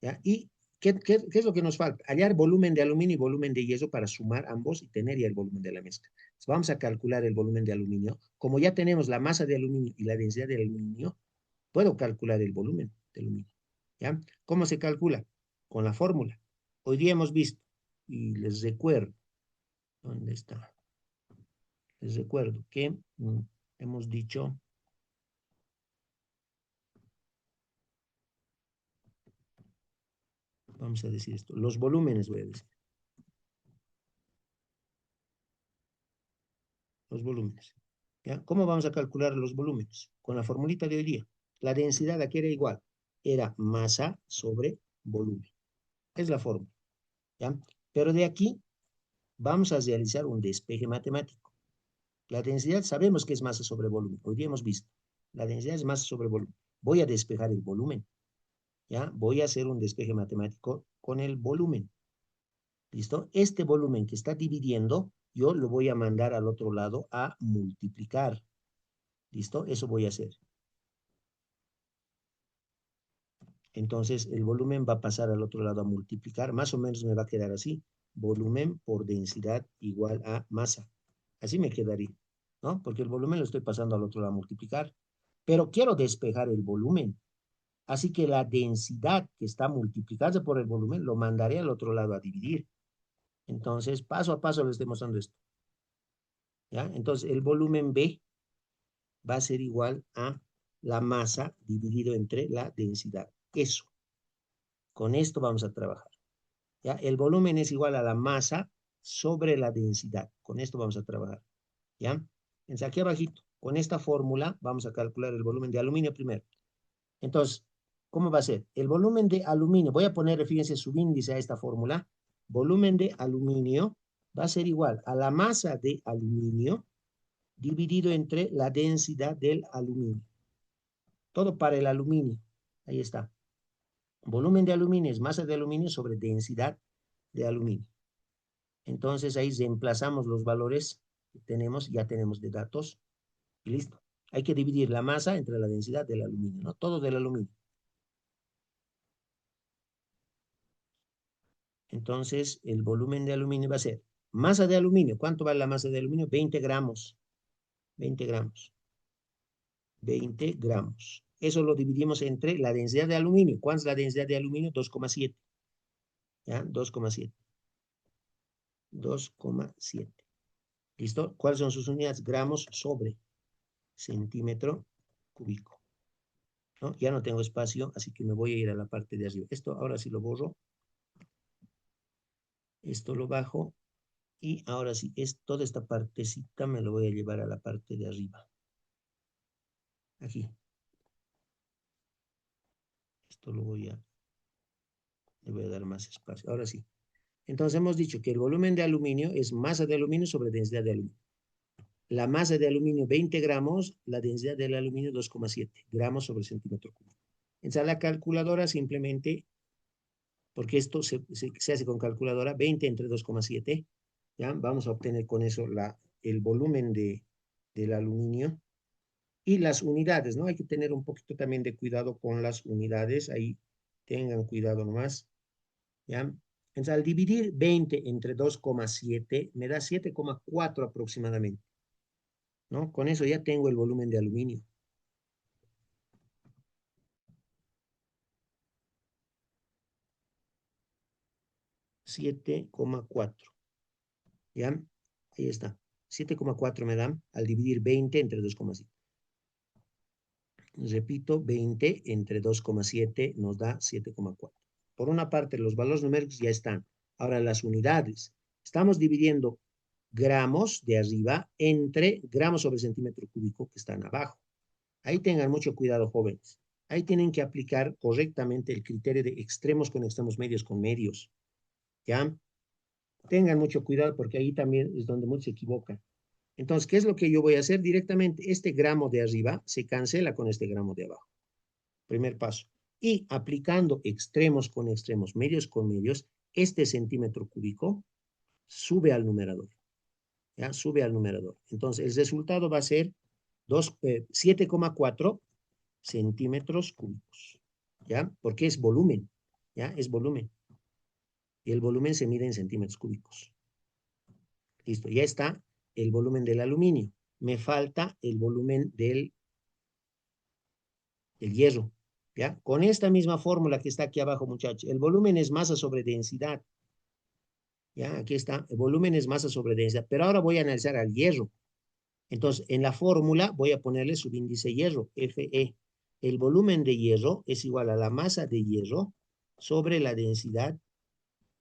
¿Ya? ¿Y qué es lo que nos falta? Hallar volumen de aluminio y volumen de hierro para sumar ambos y tener ya el volumen de la mezcla. Entonces, vamos a calcular el volumen de aluminio. Como ya tenemos la masa de aluminio y la densidad de aluminio, puedo calcular el volumen de aluminio. ¿Ya? ¿Cómo se calcula? Con la fórmula. Hoy día hemos visto, y les recuerdo, ¿dónde está? Les recuerdo que hemos dicho, vamos a decir esto, los volúmenes voy a decir, los volúmenes. ¿Ya? ¿Cómo vamos a calcular los volúmenes? Con la formulita de hoy día. La densidad aquí era igual, era masa sobre volumen. Es la fórmula. ¿Ya? Pero de aquí vamos a realizar un despeje matemático. La densidad sabemos que es masa sobre volumen. Hoy día hemos visto. La densidad es masa sobre volumen. Voy a despejar el volumen. ¿Ya? Voy a hacer un despeje matemático con el volumen. ¿Listo? Este volumen que está dividiendo, yo lo voy a mandar al otro lado a multiplicar. ¿Listo? Eso voy a hacer. Entonces, el volumen va a pasar al otro lado a multiplicar. Más o menos me va a quedar así. Volumen por densidad igual a masa. Así me quedaría, ¿no? Porque el volumen lo estoy pasando al otro lado a multiplicar. Pero quiero despejar el volumen. Así que la densidad que está multiplicada por el volumen lo mandaré al otro lado a dividir. Entonces, paso a paso les estoy mostrando esto. ¿Ya? Entonces, el volumen B va a ser igual a la masa dividido entre la densidad. Eso. Con esto vamos a trabajar. ¿Ya? El volumen es igual a la masa sobre la densidad. Con esto vamos a trabajar. ¿Ya? Entonces, aquí abajito, con esta fórmula, vamos a calcular el volumen de aluminio primero. Entonces, ¿cómo va a ser? El volumen de aluminio, voy a poner, fíjense, subíndice a esta fórmula. Volumen de aluminio va a ser igual a la masa de aluminio dividido entre la densidad del aluminio. Todo para el aluminio. Ahí está. Volumen de aluminio es masa de aluminio sobre densidad de aluminio. Entonces ahí reemplazamos los valores que tenemos, ya tenemos de datos y listo. Hay que dividir la masa entre la densidad del aluminio, ¿no? Todo del aluminio. Entonces el volumen de aluminio va a ser masa de aluminio. ¿Cuánto vale la masa de aluminio? 20 gramos. 20 gramos. 20 gramos. Eso lo dividimos entre la densidad de aluminio. ¿Cuánto es la densidad de aluminio? 2,7. ¿Ya? 2,7. 2,7. ¿Listo? ¿Cuáles son sus unidades? Gramos sobre centímetro cúbico. ¿No? Ya no tengo espacio, así que me voy a ir a la parte de arriba. Esto ahora sí lo borro Esto lo bajo y ahora sí, toda esta partecita me lo voy a llevar a la parte de arriba. Aquí. Esto le voy a dar más espacio. Ahora sí. Entonces hemos dicho que el volumen de aluminio es masa de aluminio sobre densidad de aluminio. La masa de aluminio 20 gramos, la densidad del aluminio 2,7 gramos sobre centímetro cúbico. Entonces a la calculadora simplemente, porque esto se hace con calculadora, 20 entre 2,7, ¿ya? Vamos a obtener con eso el volumen del aluminio y las unidades, ¿no? Hay que tener un poquito también de cuidado con las unidades, ahí tengan cuidado nomás, ¿ya? Entonces, al dividir 20 entre 2,7 me da 7,4 aproximadamente, ¿no? Con eso ya tengo el volumen de aluminio. 7,4, ¿ya? Ahí está. 7,4 me dan al dividir 20 entre 2,7. Repito, 20 entre 2,7 nos da 7,4. Por una parte, los valores numéricos ya están. Ahora, las unidades. Estamos dividiendo gramos de arriba entre gramos sobre centímetro cúbico que están abajo. Ahí tengan mucho cuidado, jóvenes. Ahí tienen que aplicar correctamente el criterio de extremos con extremos, medios con medios. ¿Ya? Tengan mucho cuidado porque ahí también es donde muchos se equivocan. Entonces, ¿qué es lo que yo voy a hacer? Directamente, este gramo de arriba se cancela con este gramo de abajo. Primer paso. Y aplicando extremos con extremos, medios con medios, este centímetro cúbico sube al numerador. ¿Ya? Sube al numerador. Entonces, el resultado va a ser 7,4 centímetros cúbicos. ¿Ya? Porque es volumen. ¿Ya? Es volumen. Y el volumen se mide en centímetros cúbicos. Listo. Ya está el volumen del aluminio. Me falta el volumen del hierro. ¿Ya? Con esta misma fórmula que está aquí abajo, muchachos. El volumen es masa sobre densidad. ¿Ya? Aquí está. El volumen es masa sobre densidad. Pero ahora voy a analizar al hierro. Entonces, en la fórmula voy a ponerle subíndice hierro, Fe. El volumen de hierro es igual a la masa de hierro sobre la densidad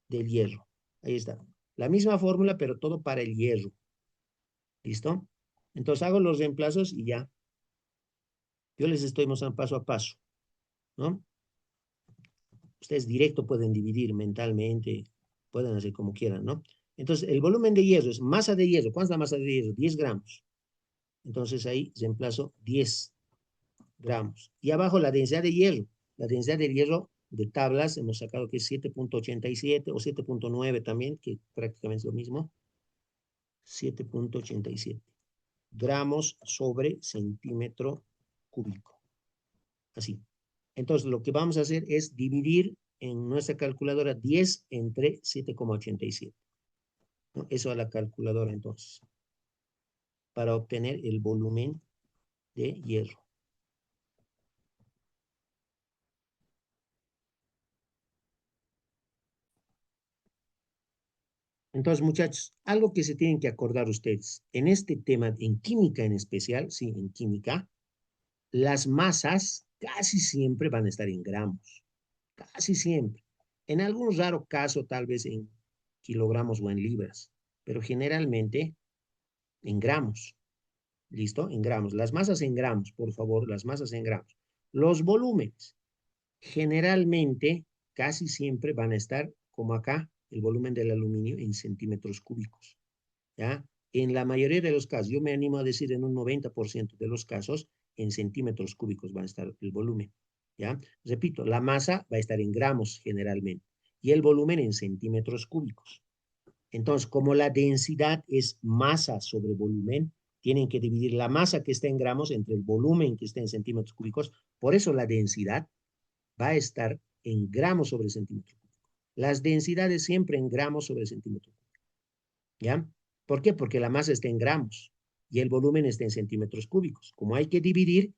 del hierro. Ahí está. La misma fórmula, pero todo para el hierro. ¿Listo? Entonces hago los reemplazos y ya. Yo les estoy mostrando paso a paso, ¿no? Ustedes directo pueden dividir mentalmente, pueden hacer como quieran, ¿no? Entonces, el volumen de hierro es masa de hierro. ¿Cuánta es la masa de hierro? 10 gramos. Entonces ahí reemplazo 10 gramos. Y abajo la densidad de hierro. La densidad de hierro de tablas hemos sacado que es 7,87 o 7,9 también, que prácticamente es lo mismo. 7,87 gramos sobre centímetro cúbico. Así. Entonces, lo que vamos a hacer es dividir en nuestra calculadora 10 entre 7,87, ¿no? Eso a la calculadora entonces, para obtener el volumen de hierro. Entonces, muchachos, algo que se tienen que acordar ustedes, en este tema, en química en especial, sí, en química, las masas casi siempre van a estar en gramos, casi siempre. En algún raro caso, tal vez en kilogramos o en libras, pero generalmente en gramos. ¿Listo? En gramos. Las masas en gramos, por favor, las masas en gramos. Los volúmenes, generalmente, casi siempre van a estar como acá, el volumen del aluminio en centímetros cúbicos. ¿Ya? En la mayoría de los casos, yo me animo a decir en un 90% de los casos, en centímetros cúbicos va a estar el volumen. ¿Ya? Repito, la masa va a estar en gramos generalmente y el volumen en centímetros cúbicos. Entonces, como la densidad es masa sobre volumen, tienen que dividir la masa que está en gramos entre el volumen que está en centímetros cúbicos. Por eso la densidad va a estar en gramos sobre centímetro cúbico. Las densidades siempre en gramos sobre centímetro cúbico. ¿Ya? ¿Por qué? Porque la masa está en gramos y el volumen está en centímetros cúbicos. Como hay que dividir,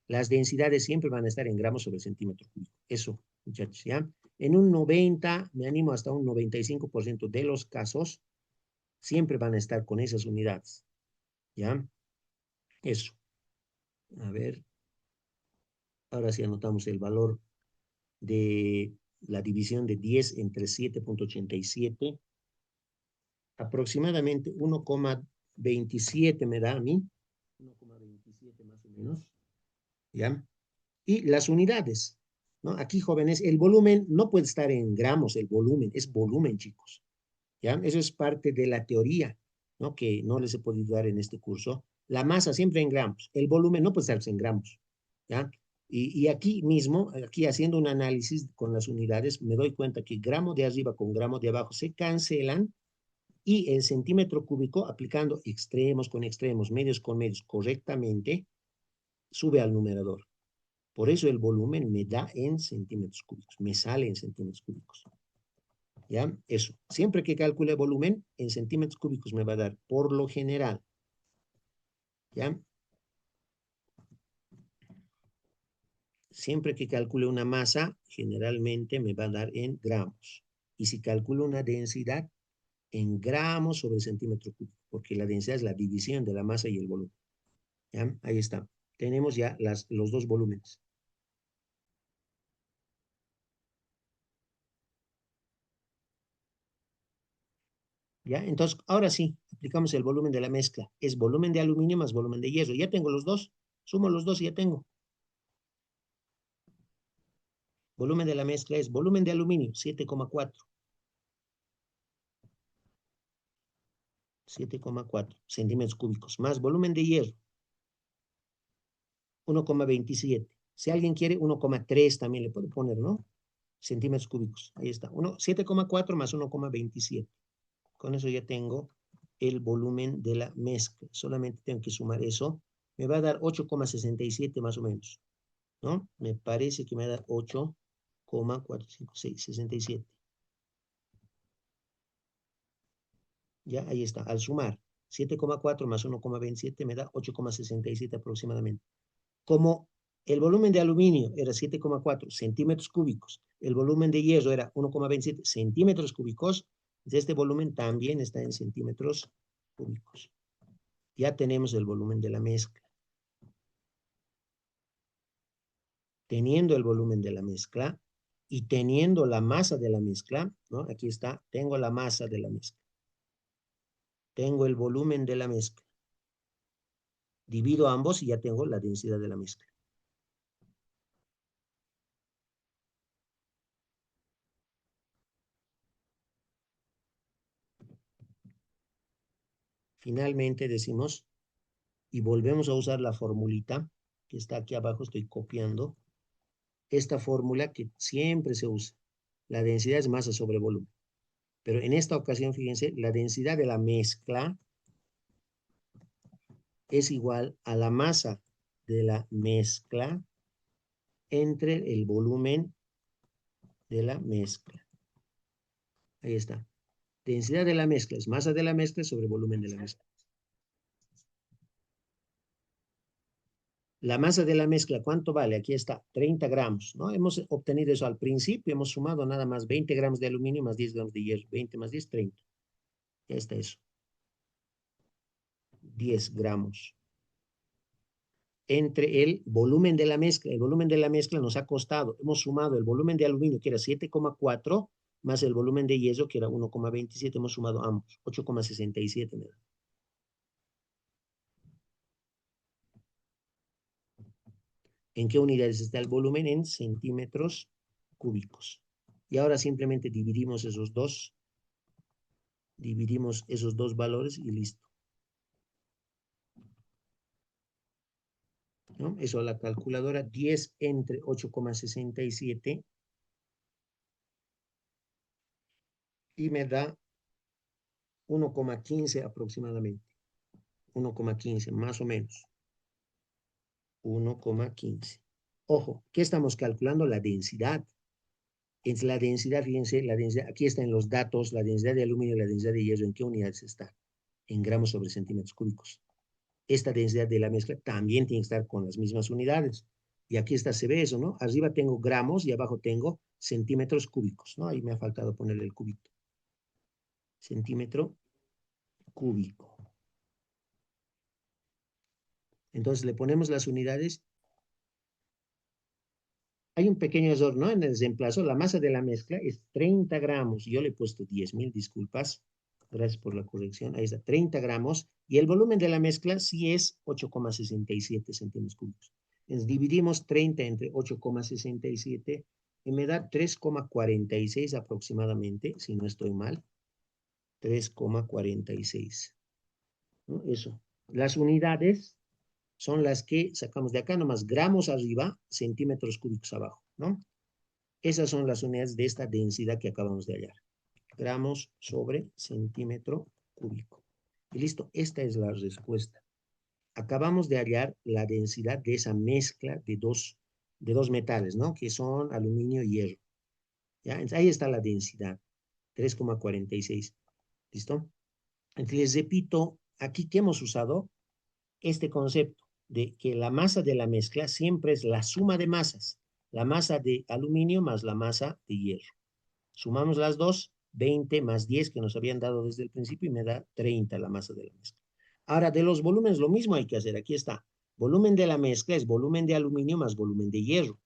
las densidades siempre van a estar en gramos sobre centímetro cúbico. Eso, muchachos, ¿ya? En un 90, me animo hasta un 95% de los casos, siempre van a estar con esas unidades. ¿Ya? Eso. A ver, ahora sí anotamos el valor de la división de 10 entre 7,87. aproximadamente 1,27 me da a mí, 1,27 más o menos, ¿ya? Y las unidades, ¿no? Aquí, jóvenes, el volumen no puede estar en gramos, el volumen, es volumen, chicos, ¿ya? Eso es parte de la teoría, ¿no? Que no les he podido dar en este curso. La masa siempre en gramos, el volumen no puede estarse en gramos, ¿ya? Y aquí mismo, aquí haciendo un análisis con las unidades, me doy cuenta que gramo de arriba con gramo de abajo se cancelan y el centímetro cúbico, aplicando extremos con extremos, medios con medios correctamente, sube al numerador. Por eso el volumen me da en centímetros cúbicos, me sale en centímetros cúbicos. ¿Ya? Eso. Siempre que calcule volumen, en centímetros cúbicos me va a dar, por lo general. ¿Ya? Siempre que calcule una masa, generalmente me va a dar en gramos. Y si calculo una densidad, en gramos sobre centímetro cúbico, porque la densidad es la división de la masa y el volumen. ¿Ya? Ahí está. Tenemos ya los dos volúmenes. ¿Ya? Entonces, ahora sí, aplicamos el volumen de la mezcla. Es volumen de aluminio más volumen de hierro. Ya tengo los dos. Sumo los dos y ya tengo. Volumen de la mezcla es volumen de aluminio, 7,4 centímetros cúbicos, más volumen de hierro, 1,27. Si alguien quiere, 1,3 también le puedo poner, ¿no? Centímetros cúbicos. Ahí está. 7,4 más 1,27. Con eso ya tengo el volumen de la mezcla. Solamente tengo que sumar eso. Me va a dar 8,67 más o menos, ¿no? Me parece que me da 8,456, 67. Ya, ahí está. Al sumar 7,4 más 1,27 me da 8,67 aproximadamente. Como el volumen de aluminio era 7,4 centímetros cúbicos, el volumen de hierro era 1,27 centímetros cúbicos, este volumen también está en centímetros cúbicos. Ya tenemos el volumen de la mezcla. Teniendo el volumen de la mezcla y teniendo la masa de la mezcla, ¿no? Aquí está, tengo la masa de la mezcla. Tengo el volumen de la mezcla. Divido ambos y ya tengo la densidad de la mezcla. Finalmente decimos, y volvemos a usar la formulita que está aquí abajo, estoy copiando, esta fórmula que siempre se usa. La densidad es masa sobre volumen. Pero en esta ocasión, fíjense, la densidad de la mezcla es igual a la masa de la mezcla entre el volumen de la mezcla. Ahí está. Densidad de la mezcla es masa de la mezcla sobre volumen de la mezcla. La masa de la mezcla, ¿cuánto vale? Aquí está, 30 gramos, ¿no? Hemos obtenido eso al principio, hemos sumado nada más 20 gramos de aluminio más 10 gramos de hierro. 20 más 10, 30. Ya está eso. 10 gramos. Entre el volumen de la mezcla. El volumen de la mezcla nos ha costado, hemos sumado el volumen de aluminio, que era 7,4, más el volumen de hierro, que era 1,27, hemos sumado ambos, 8,67. ¿En qué unidades está el volumen? En centímetros cúbicos. Y ahora simplemente dividimos esos dos valores y listo, ¿no? Eso a la calculadora, 10 entre 8,67 y me da 1,15 aproximadamente. 1,15 más o menos. 1,15. Ojo, ¿qué estamos calculando? La densidad. Es la densidad, fíjense, la densidad, aquí están los datos, la densidad de aluminio y la densidad de hierro, ¿en qué unidades está? En gramos sobre centímetros cúbicos. Esta densidad de la mezcla también tiene que estar con las mismas unidades. Y aquí está, se ve eso, ¿no? Arriba tengo gramos y abajo tengo centímetros cúbicos, ¿no? Ahí me ha faltado ponerle el cubito. Centímetro cúbico. Entonces le ponemos las unidades. Hay un pequeño error, ¿no? En el reemplazo, la masa de la mezcla es 30 gramos. Yo le he puesto 10.000, disculpas. Gracias por la corrección. Ahí está, 30 gramos. Y el volumen de la mezcla sí es 8,67 centímetros cúbicos. Entonces dividimos 30 entre 8,67 y me da 3,46 aproximadamente, si no estoy mal. 3,46. ¿No? Eso. Las unidades son las que sacamos de acá nomás, gramos arriba, centímetros cúbicos abajo, ¿no? Esas son las unidades de esta densidad que acabamos de hallar. Gramos sobre centímetro cúbico. Y listo, esta es la respuesta. Acabamos de hallar la densidad de esa mezcla de dos metales, ¿no? Que son aluminio y hierro. ¿Ya? Entonces, ahí está la densidad, 3,46. ¿Listo? Entonces, les repito, aquí que hemos usado este concepto de que la masa de la mezcla siempre es la suma de masas, la masa de aluminio más la masa de hierro. Sumamos las dos, 20 más 10 que nos habían dado desde el principio y me da 30 la masa de la mezcla. Ahora, de los volúmenes lo mismo hay que hacer. Aquí está. Volumen de la mezcla es volumen de aluminio más volumen de hierro.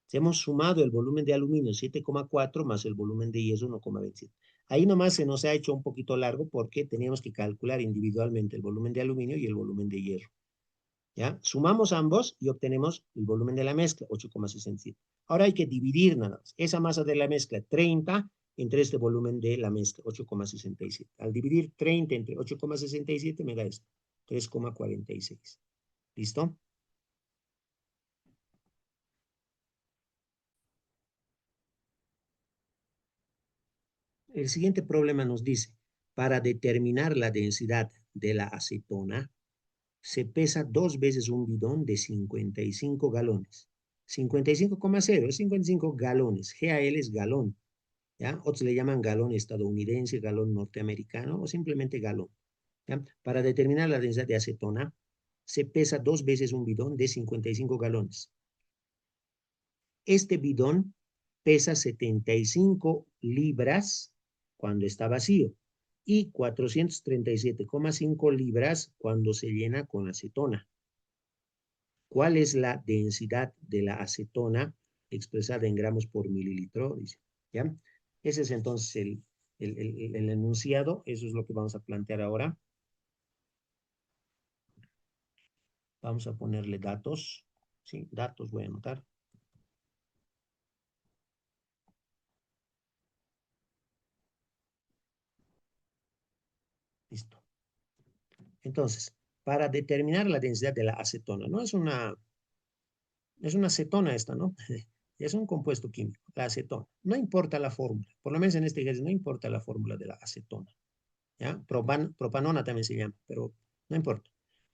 Si hemos sumado el volumen de aluminio 7,4 más el volumen de hierro 1,27. Ahí nomás se nos ha hecho un poquito largo porque teníamos que calcular individualmente el volumen de aluminio y el volumen de hierro. ¿Ya? Sumamos ambos y obtenemos el volumen de la mezcla, 8,67. Ahora hay que dividir nada más. Esa masa de la mezcla, 30, entre este volumen de la mezcla, 8,67. Al dividir 30 entre 8,67 me da esto, 3,46. ¿Listo? El siguiente problema nos dice, para determinar la densidad de la acetona, se pesa 2 veces un bidón de 55 galones. 55,0 es 55 galones. GAL es galón. ¿Ya? Otros le llaman galón estadounidense, galón norteamericano o simplemente galón. ¿Ya? Para determinar la densidad de acetona, se pesa 2 veces un bidón de 55 galones. Este bidón pesa 75 libras cuando está vacío y 437,5 libras cuando se llena con acetona. ¿Cuál es la densidad de la acetona expresada en gramos por mililitro? Dice, ¿ya? Ese es entonces el enunciado, eso es lo que vamos a plantear ahora. Vamos a ponerle datos, ¿sí? Datos voy a anotar. Listo. Entonces, para determinar la densidad de la acetona, ¿no? Es una acetona esta, ¿no? Es un compuesto químico, la acetona. No importa la fórmula, por lo menos en este caso no importa la fórmula de la acetona. ¿Ya? Propanona también se llama, pero no importa.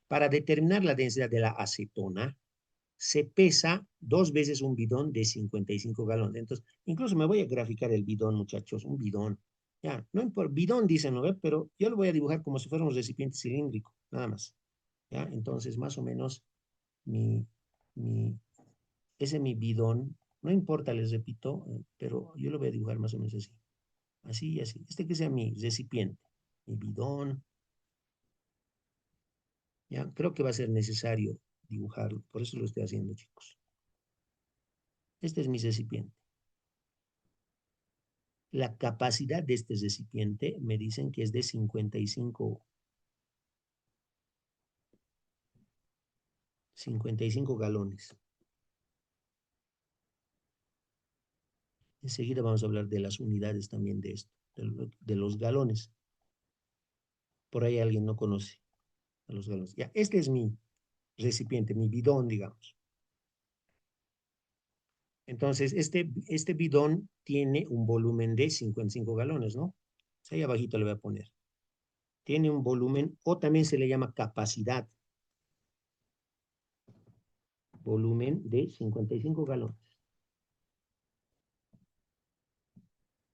Para determinar la densidad de la acetona, se pesa 2 veces un bidón de 55 galones. Entonces, incluso me voy a graficar el bidón, muchachos, un bidón. Ya, no importa, bidón dicen, ¿no ve? Pero yo lo voy a dibujar como si fuera un recipiente cilíndrico, nada más. ¿Ya? Entonces, más o menos, mi, mi, ese es mi bidón. No importa, les repito, pero yo lo voy a dibujar más o menos así. Así y así. Este que sea mi recipiente, mi bidón. Ya, creo que va a ser necesario dibujarlo, por eso lo estoy haciendo, chicos. Este es mi recipiente. La capacidad de este recipiente me dicen que es de 55 galones. Enseguida vamos a hablar de las unidades también de esto, de los galones. Por ahí alguien no conoce a los galones. Ya, este es mi recipiente, mi bidón, digamos. Entonces, este bidón tiene un volumen de 55 galones, ¿no? Ahí abajito le voy a poner. Tiene un volumen, o también se le llama capacidad. Volumen de 55 galones.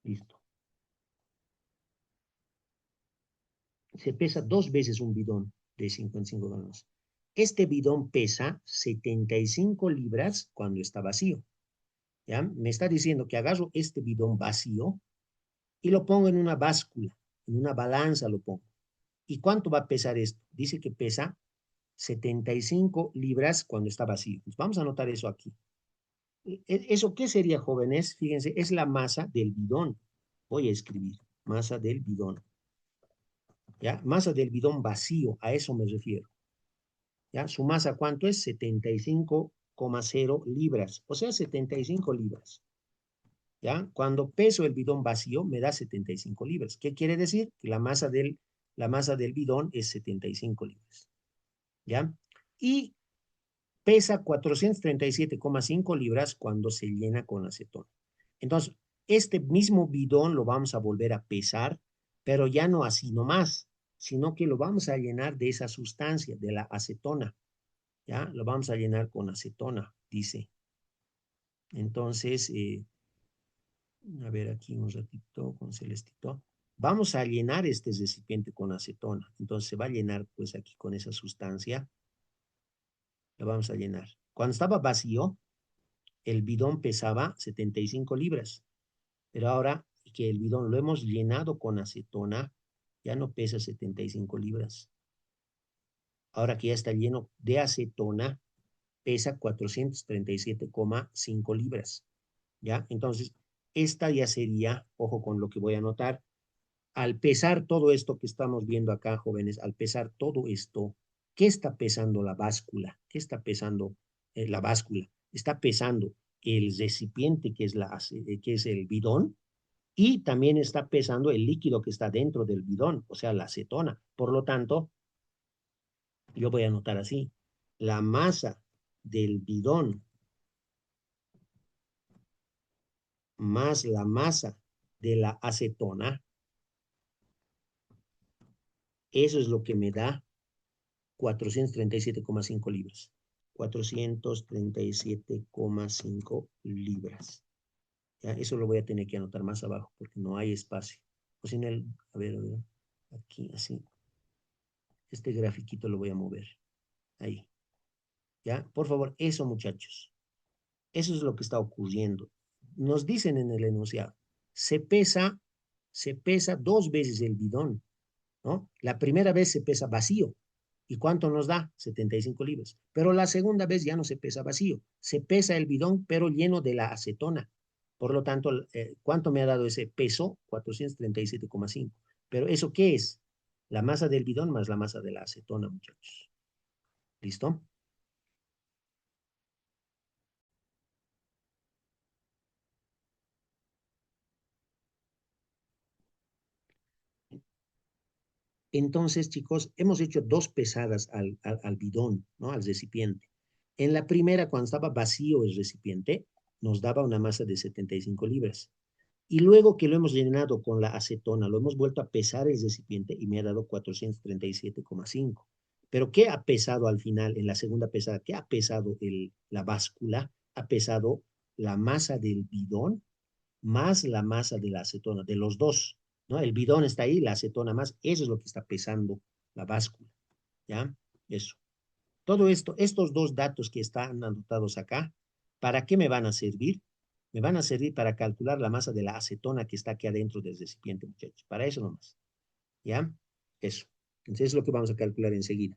Listo. Se pesa 2 veces un bidón de 55 galones. Este bidón pesa 75 libras cuando está vacío. ¿Ya? Me está diciendo que agarro este bidón vacío y lo pongo en una báscula, en una balanza lo pongo. ¿Y cuánto va a pesar esto? Dice que pesa 75 libras cuando está vacío. Pues vamos a anotar eso aquí. ¿Eso qué sería, jóvenes? Fíjense, es la masa del bidón. Voy a escribir, masa del bidón. ¿ya? Masa del bidón vacío, a eso me refiero, ¿ya? Su masa, ¿cuánto es? 75,0 libras, o sea, 75 libras, ¿ya? Cuando peso el bidón vacío, me da 75 libras. ¿Qué quiere decir? Que la masa del bidón es 75 libras, ¿ya? Y pesa 437,5 libras cuando se llena con acetona. Entonces, este mismo bidón lo vamos a volver a pesar, pero ya no así nomás, sino que lo vamos a llenar de esa sustancia, de la acetona, ¿ya? Lo vamos a llenar con acetona, dice. Entonces, a ver aquí un ratito con Celestito. Vamos a llenar este recipiente con acetona. Entonces se va a llenar pues aquí con esa sustancia. Lo vamos a llenar. Cuando estaba vacío, el bidón pesaba 75 libras. Pero ahora que el bidón lo hemos llenado con acetona, ya no pesa 75 libras. Ahora que ya está lleno de acetona, pesa 437,5 libras. ¿Ya? Entonces, esta ya sería, ojo con lo que voy a anotar, al pesar todo esto que estamos viendo acá, jóvenes, al pesar todo esto, ¿qué está pesando la báscula? ¿Qué está pesando la báscula? Está pesando el recipiente que es el bidón, y también está pesando el líquido que está dentro del bidón, o sea, la acetona. Por lo tanto, yo voy a anotar así, la masa del bidón más la masa de la acetona, eso es lo que me da 437,5 libras. 437,5 libras. ¿Ya? Eso lo voy a tener que anotar más abajo porque no hay espacio. O sin el, a ver, aquí así. Este grafiquito lo voy a mover. Ahí. ¿Ya? Por favor, eso muchachos. Eso es lo que está ocurriendo. Nos dicen en el enunciado, se pesa 2 veces el bidón, ¿no? La primera vez se pesa vacío. ¿Y cuánto nos da? 75 libras. Pero la segunda vez ya no se pesa vacío. Se pesa el bidón, pero lleno de la acetona. Por lo tanto, ¿cuánto me ha dado ese peso? 437,5. Pero ¿eso qué es? La masa del bidón más la masa de la acetona, muchachos. ¿Listo? Entonces, chicos, hemos hecho dos pesadas al bidón, ¿no? Al recipiente. En la primera, cuando estaba vacío el recipiente, nos daba una masa de 75 libras. Y luego que lo hemos llenado con la acetona, lo hemos vuelto a pesar el recipiente y me ha dado 437,5. Pero ¿qué ha pesado al final, en la segunda pesada? ¿Qué ha pesado la báscula? Ha pesado la masa del bidón más la masa de la acetona, de los dos, ¿no? El bidón está ahí, la acetona más, eso es lo que está pesando la báscula, ¿ya? Eso. Todo esto, estos dos datos que están anotados acá, ¿para qué me van a servir? Me van a servir para calcular la masa de la acetona que está aquí adentro del recipiente, muchachos. Para eso nomás, ¿ya? Eso. Entonces es lo que vamos a calcular enseguida.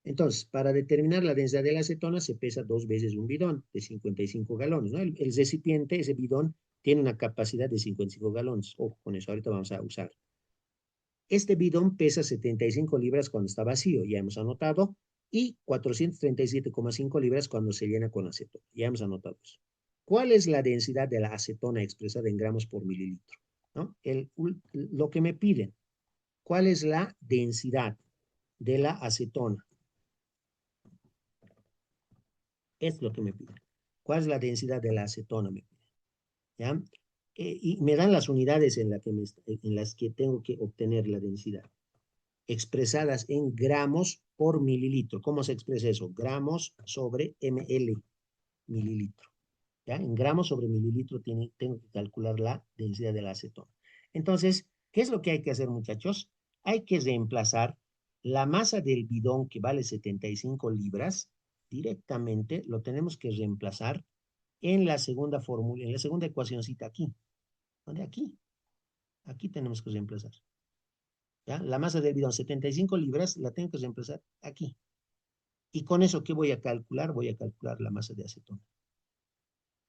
Entonces, para determinar la densidad de la acetona se pesa 2 veces un bidón de 55 galones, ¿no? El recipiente, ese bidón, tiene una capacidad de 55 galones. Ojo, con eso ahorita vamos a usar. Este bidón pesa 75 libras cuando está vacío, ya hemos anotado, y 437,5 libras cuando se llena con acetona, ya hemos anotado eso. ¿Cuál es la densidad de la acetona expresada en gramos por mililitro? ¿No? Lo que me piden, ¿cuál es la densidad de la acetona? Es lo que me piden. ¿Cuál es la densidad de la acetona? Me piden, ¿ya? Y me dan las unidades en las que tengo que obtener la densidad, expresadas en gramos por mililitro. ¿Cómo se expresa eso? Gramos sobre ml, mililitro. ¿Ya? En gramos sobre mililitro tengo que calcular la densidad de la acetona. Entonces, ¿qué es lo que hay que hacer, muchachos? Hay que reemplazar la masa del bidón que vale 75 libras, directamente lo tenemos que reemplazar en la segunda fórmula, en la segunda ecuacióncita aquí. ¿Dónde? Aquí tenemos que reemplazar. ¿Ya? La masa del bidón, 75 libras, la tengo que reemplazar aquí. Y con eso, ¿qué voy a calcular? Voy a calcular la masa de acetona.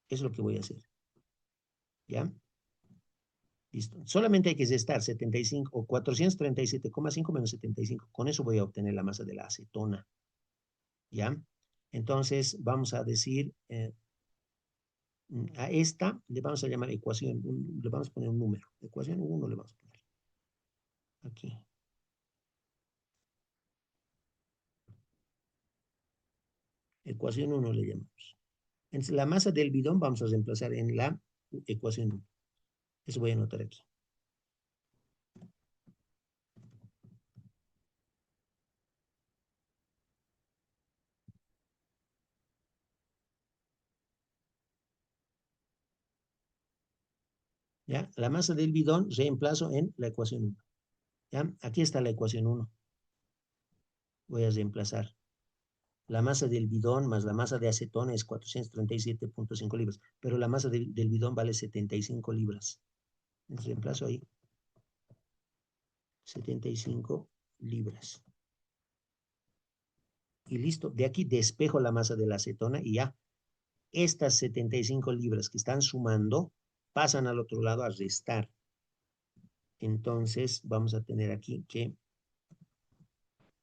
Es lo que voy a hacer. ¿Ya? Listo. Solamente hay que restar 75 o 437,5 menos 75. Con eso voy a obtener la masa de la acetona. ¿Ya? Entonces, vamos a decir, a esta le vamos a llamar ecuación, le vamos a poner un número. Ecuación 1 le vamos a poner. Aquí. Ecuación 1 le llamamos. Entonces, la masa del bidón vamos a reemplazar en la ecuación 1. Eso voy a anotar aquí. ¿Ya? La masa del bidón reemplazo en la ecuación 1. ¿Ya? Aquí está la ecuación 1. Voy a reemplazar. La masa del bidón más la masa de acetona es 437,5 libras, pero la masa del bidón vale 75 libras. Entonces reemplazo ahí 75 libras. Y listo, de aquí despejo la masa de la acetona y ya estas 75 libras que están sumando pasan al otro lado a restar. Entonces vamos a tener aquí que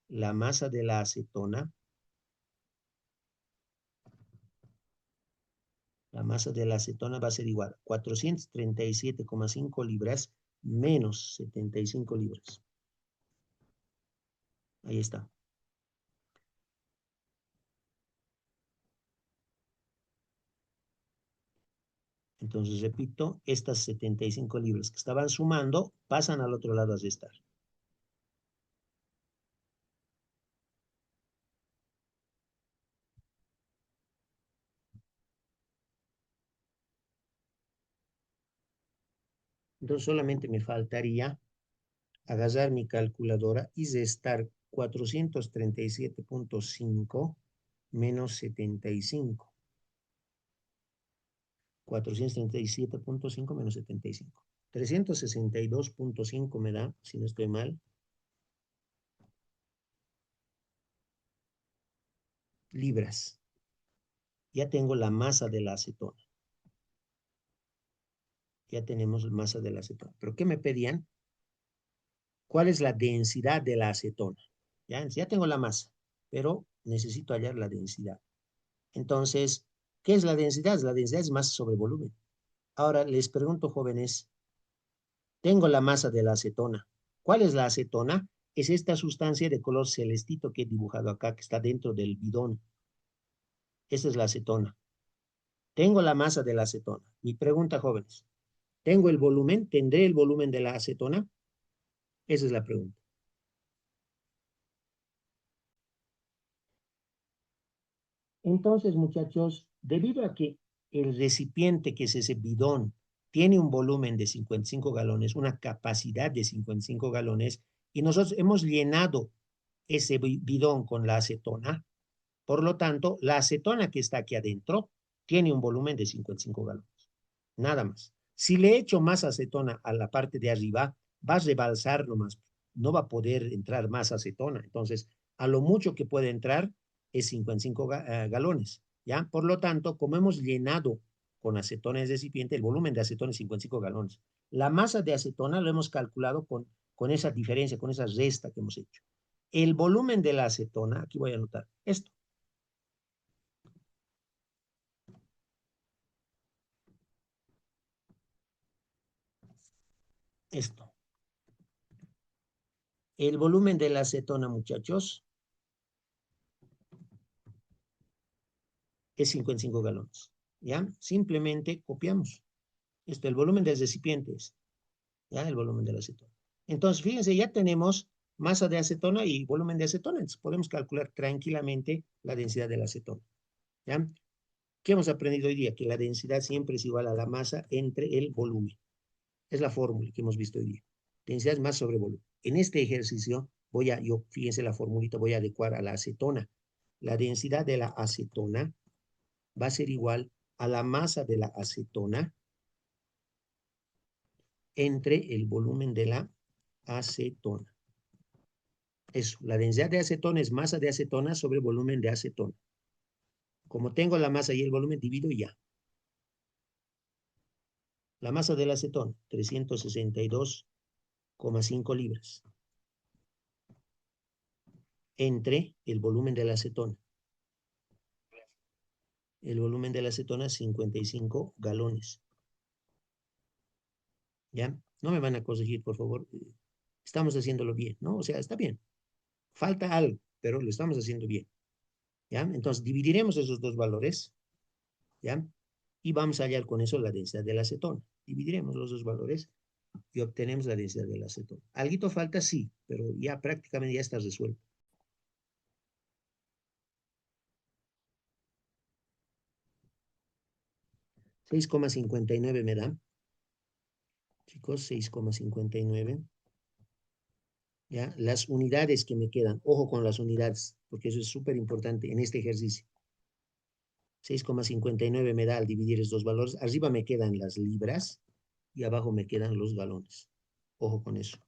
la masa de la acetona, va a ser igual a 437,5 libras menos 75 libras. Ahí está. Entonces, repito, estas 75 libras que estaban sumando pasan al otro lado a restar. Entonces, solamente me faltaría agarrar mi calculadora y restar 437,5 menos 75. 437,5 menos 75. 362,5 me da, si no estoy mal, libras. Ya tengo la masa de la acetona. Ya tenemos masa de la acetona. ¿Pero qué me pedían? ¿Cuál es la densidad de la acetona? Ya tengo la masa, pero necesito hallar la densidad. Entonces, ¿qué es la densidad? La densidad es masa sobre volumen. Ahora les pregunto, jóvenes, tengo la masa de la acetona. ¿Cuál es la acetona? Es esta sustancia de color celestito que he dibujado acá, que está dentro del bidón. Esta es la acetona. Tengo la masa de la acetona. Mi pregunta, jóvenes, ¿tengo el volumen? ¿Tendré el volumen de la acetona? Esa es la pregunta. Entonces, muchachos, debido a que el recipiente, que es ese bidón, tiene un volumen de 55 galones, una capacidad de 55 galones, y nosotros hemos llenado ese bidón con la acetona, por lo tanto, la acetona que está aquí adentro tiene un volumen de 55 galones. Nada más. Si le echo más acetona a la parte de arriba, va a rebalsar nomás. No va a poder entrar más acetona. Entonces, a lo mucho que puede entrar es 55 galones. ¿Ya? Por lo tanto, como hemos llenado con acetona el recipiente, el volumen de acetona es 55 galones. La masa de acetona lo hemos calculado con esa diferencia, con esa resta que hemos hecho. El volumen de la acetona, aquí voy a anotar esto. Esto. El volumen de la acetona, muchachos, es 55 galones. ¿Ya? Simplemente copiamos. Esto, el volumen del recipiente es, ¿ya? El volumen de la acetona. Entonces, fíjense, ya tenemos masa de acetona y volumen de acetona. Entonces, podemos calcular tranquilamente la densidad de la acetona. ¿Ya? ¿Qué hemos aprendido hoy día? Que la densidad siempre es igual a la masa entre el volumen. Es la fórmula que hemos visto hoy día. Densidad es masa sobre volumen. En este ejercicio fíjense la formulita, voy a adecuar a la acetona. La densidad de la acetona va a ser igual a la masa de la acetona entre el volumen de la acetona. Eso, la densidad de acetona es masa de acetona sobre volumen de acetona. Como tengo la masa y el volumen, divido y ya. La masa del acetona, 362,5 libras. Entre el volumen de la acetona. El volumen de la acetona, 55 galones. ¿Ya? No me van a corregir, por favor. Estamos haciéndolo bien, ¿no? O sea, está bien. Falta algo, pero lo estamos haciendo bien. ¿Ya? Entonces, dividiremos esos dos valores, ¿ya? Y vamos a hallar con eso la densidad de la acetona. Dividiremos los dos valores y obtenemos la densidad de la acetona. Alguito falta, sí, pero ya prácticamente ya está resuelto. 6,59 me da. Chicos, 6,59. ¿Ya? Las unidades que me quedan, ojo con las unidades, porque eso es súper importante en este ejercicio. 6,59 me da al dividir estos dos valores. Arriba me quedan las libras y abajo me quedan los galones. Ojo con eso.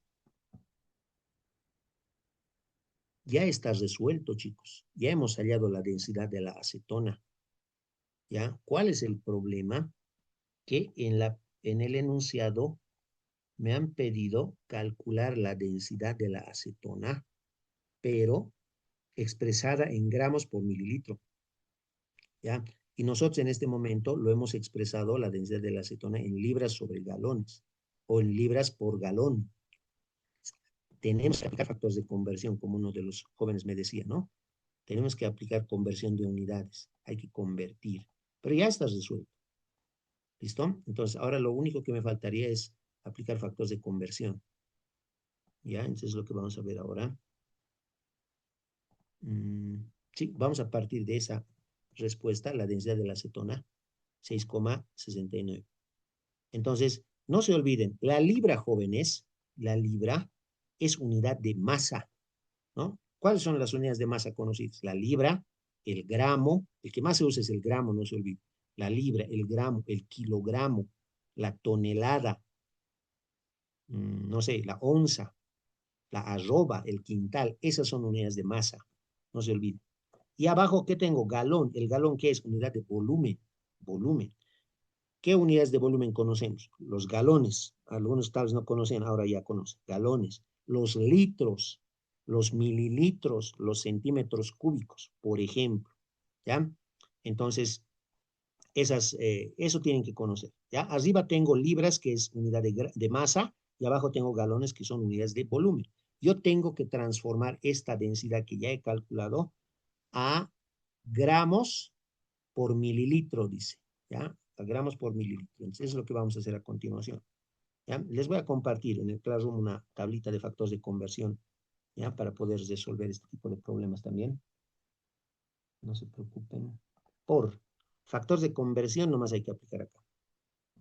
Ya está resuelto, chicos. Ya hemos hallado la densidad de la acetona. ¿Ya? ¿Cuál es el problema? Que en el enunciado me han pedido calcular la densidad de la acetona, pero expresada en gramos por mililitro. ¿Ya? Y nosotros en este momento lo hemos expresado la densidad de la acetona en libras sobre galones o en libras por galón. Tenemos que aplicar factores de conversión, como uno de los jóvenes me decía, ¿no? Tenemos que aplicar conversión de unidades, hay que convertir, pero ya está resuelto. ¿Listo? Entonces, ahora lo único que me faltaría es aplicar factores de conversión. ¿Ya? Entonces, lo que vamos a ver ahora. Sí, vamos a partir de esa respuesta, la densidad de la acetona, 6,69. Entonces, no se olviden, la libra, jóvenes, la libra es unidad de masa, ¿no? ¿Cuáles son las unidades de masa conocidas? La libra, el gramo, el que más se usa es el gramo, no se olvide. La libra, el gramo, el kilogramo, la tonelada, no sé, la onza, la arroba, el quintal, esas son unidades de masa, no se olvide. Y abajo, ¿qué tengo? Galón. ¿El galón qué es? Unidad de volumen. Volumen. ¿Qué unidades de volumen conocemos? Los galones. Algunos tal vez no conocen, ahora ya conocen. Galones. Los litros, los mililitros, los centímetros cúbicos, por ejemplo. ¿Ya? Entonces, eso tienen que conocer. ¿Ya? Arriba tengo libras, que es unidad de masa, y abajo tengo galones, que son unidades de volumen. Yo tengo que transformar esta densidad que ya he calculado a gramos por mililitro, dice, ¿ya? A gramos por mililitro. Entonces, eso es lo que vamos a hacer a continuación, ¿ya? Les voy a compartir en el Classroom una tablita de factores de conversión, ¿ya? Para poder resolver este tipo de problemas también. No se preocupen. Por factores de conversión nomás hay que aplicar acá,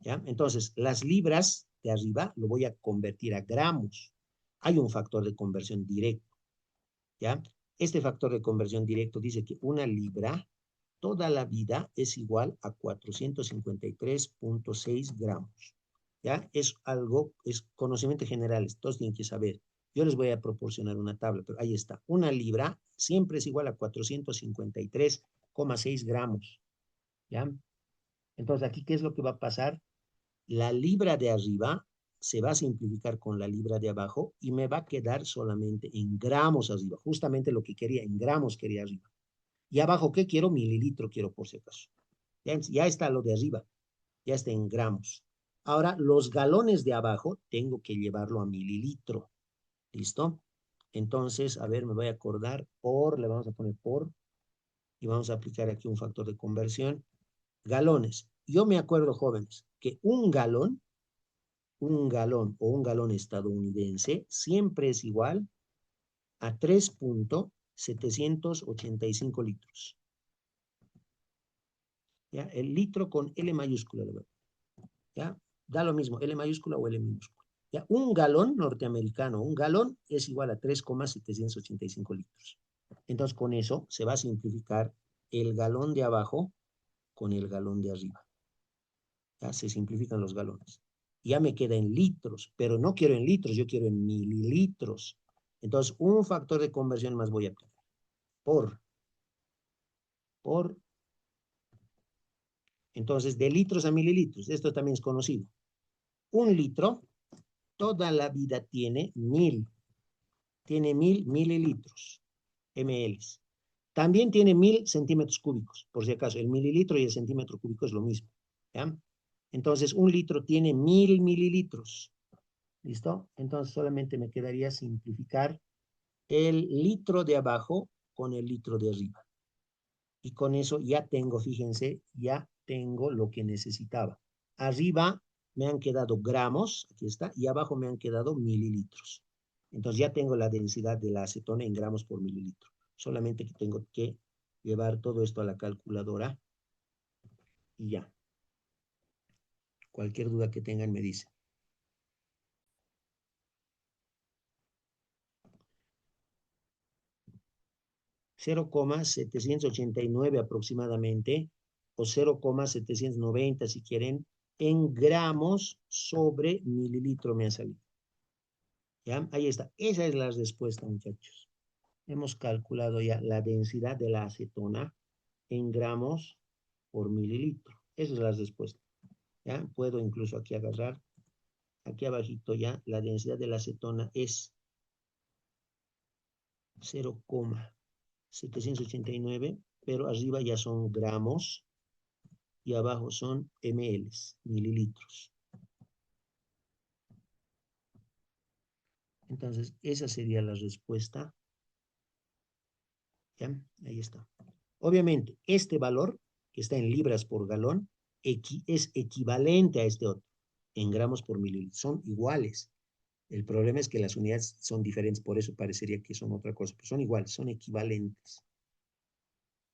¿ya? Entonces, las libras de arriba lo voy a convertir a gramos. Hay un factor de conversión directo, ¿ya? Este factor de conversión directo dice que una libra toda la vida es igual a 453,6 gramos. ¿Ya? Es algo, es conocimiento general, todos tienen que saber. Yo les voy a proporcionar una tabla, pero ahí está. Una libra siempre es igual a 453,6 gramos. ¿Ya? Entonces, aquí, ¿qué es lo que va a pasar? La libra de arriba se va a simplificar con la libra de abajo y me va a quedar solamente en gramos arriba. Justamente lo que quería, en gramos quería arriba. Y abajo, ¿qué quiero? Mililitro quiero por si acaso. Ya está lo de arriba, ya está en gramos. Ahora, los galones de abajo tengo que llevarlo a mililitro. ¿Listo? Entonces, a ver, me voy a acordar le vamos a poner por, y vamos a aplicar aquí un factor de conversión. Galones. Yo me acuerdo, jóvenes, que un galón o un galón estadounidense siempre es igual a 3,785 litros. ¿Ya? El litro con L mayúscula, ¿ya? Da lo mismo, L mayúscula o L minúscula. ¿Ya? Un galón norteamericano, un galón es igual a 3,785 litros. Entonces, con eso se va a simplificar el galón de abajo con el galón de arriba. ¿Ya? Se simplifican los galones. Ya me queda en litros, pero no quiero en litros, yo quiero en mililitros. Entonces, un factor de conversión más voy a aplicar. Por, entonces, de litros a mililitros. Esto también es conocido. Un litro toda la vida tiene 1000 mililitros, ml. También tiene 1000 centímetros cúbicos, por si acaso. El mililitro y el centímetro cúbico es lo mismo. ¿Ya? Entonces, un litro tiene 1000 mililitros. ¿Listo? Entonces, solamente me quedaría simplificar el litro de abajo con el litro de arriba. Y con eso ya tengo, fíjense, ya tengo lo que necesitaba. Arriba me han quedado gramos, aquí está, y abajo me han quedado mililitros. Entonces ya tengo la densidad de la acetona en gramos por mililitro. Solamente que tengo que llevar todo esto a la calculadora y ya. Cualquier duda que tengan me dicen. 0,789 aproximadamente, o 0,790 si quieren, en gramos sobre mililitro me ha salido. ¿Ya? Ahí está. Esa es la respuesta, muchachos. Hemos calculado ya la densidad de la acetona en gramos por mililitro. Esa es la respuesta. ¿Ya? Puedo incluso aquí agarrar, aquí abajito ya, la densidad de la acetona es 0,789, pero arriba ya son gramos y abajo son ml, mililitros. Entonces, esa sería la respuesta. ¿Ya? Ahí está. Obviamente, este valor, que está en libras por galón, es equivalente a este otro, en gramos por mililitro. Son iguales. El problema es que las unidades son diferentes, por eso parecería que son otra cosa, pero son iguales, son equivalentes.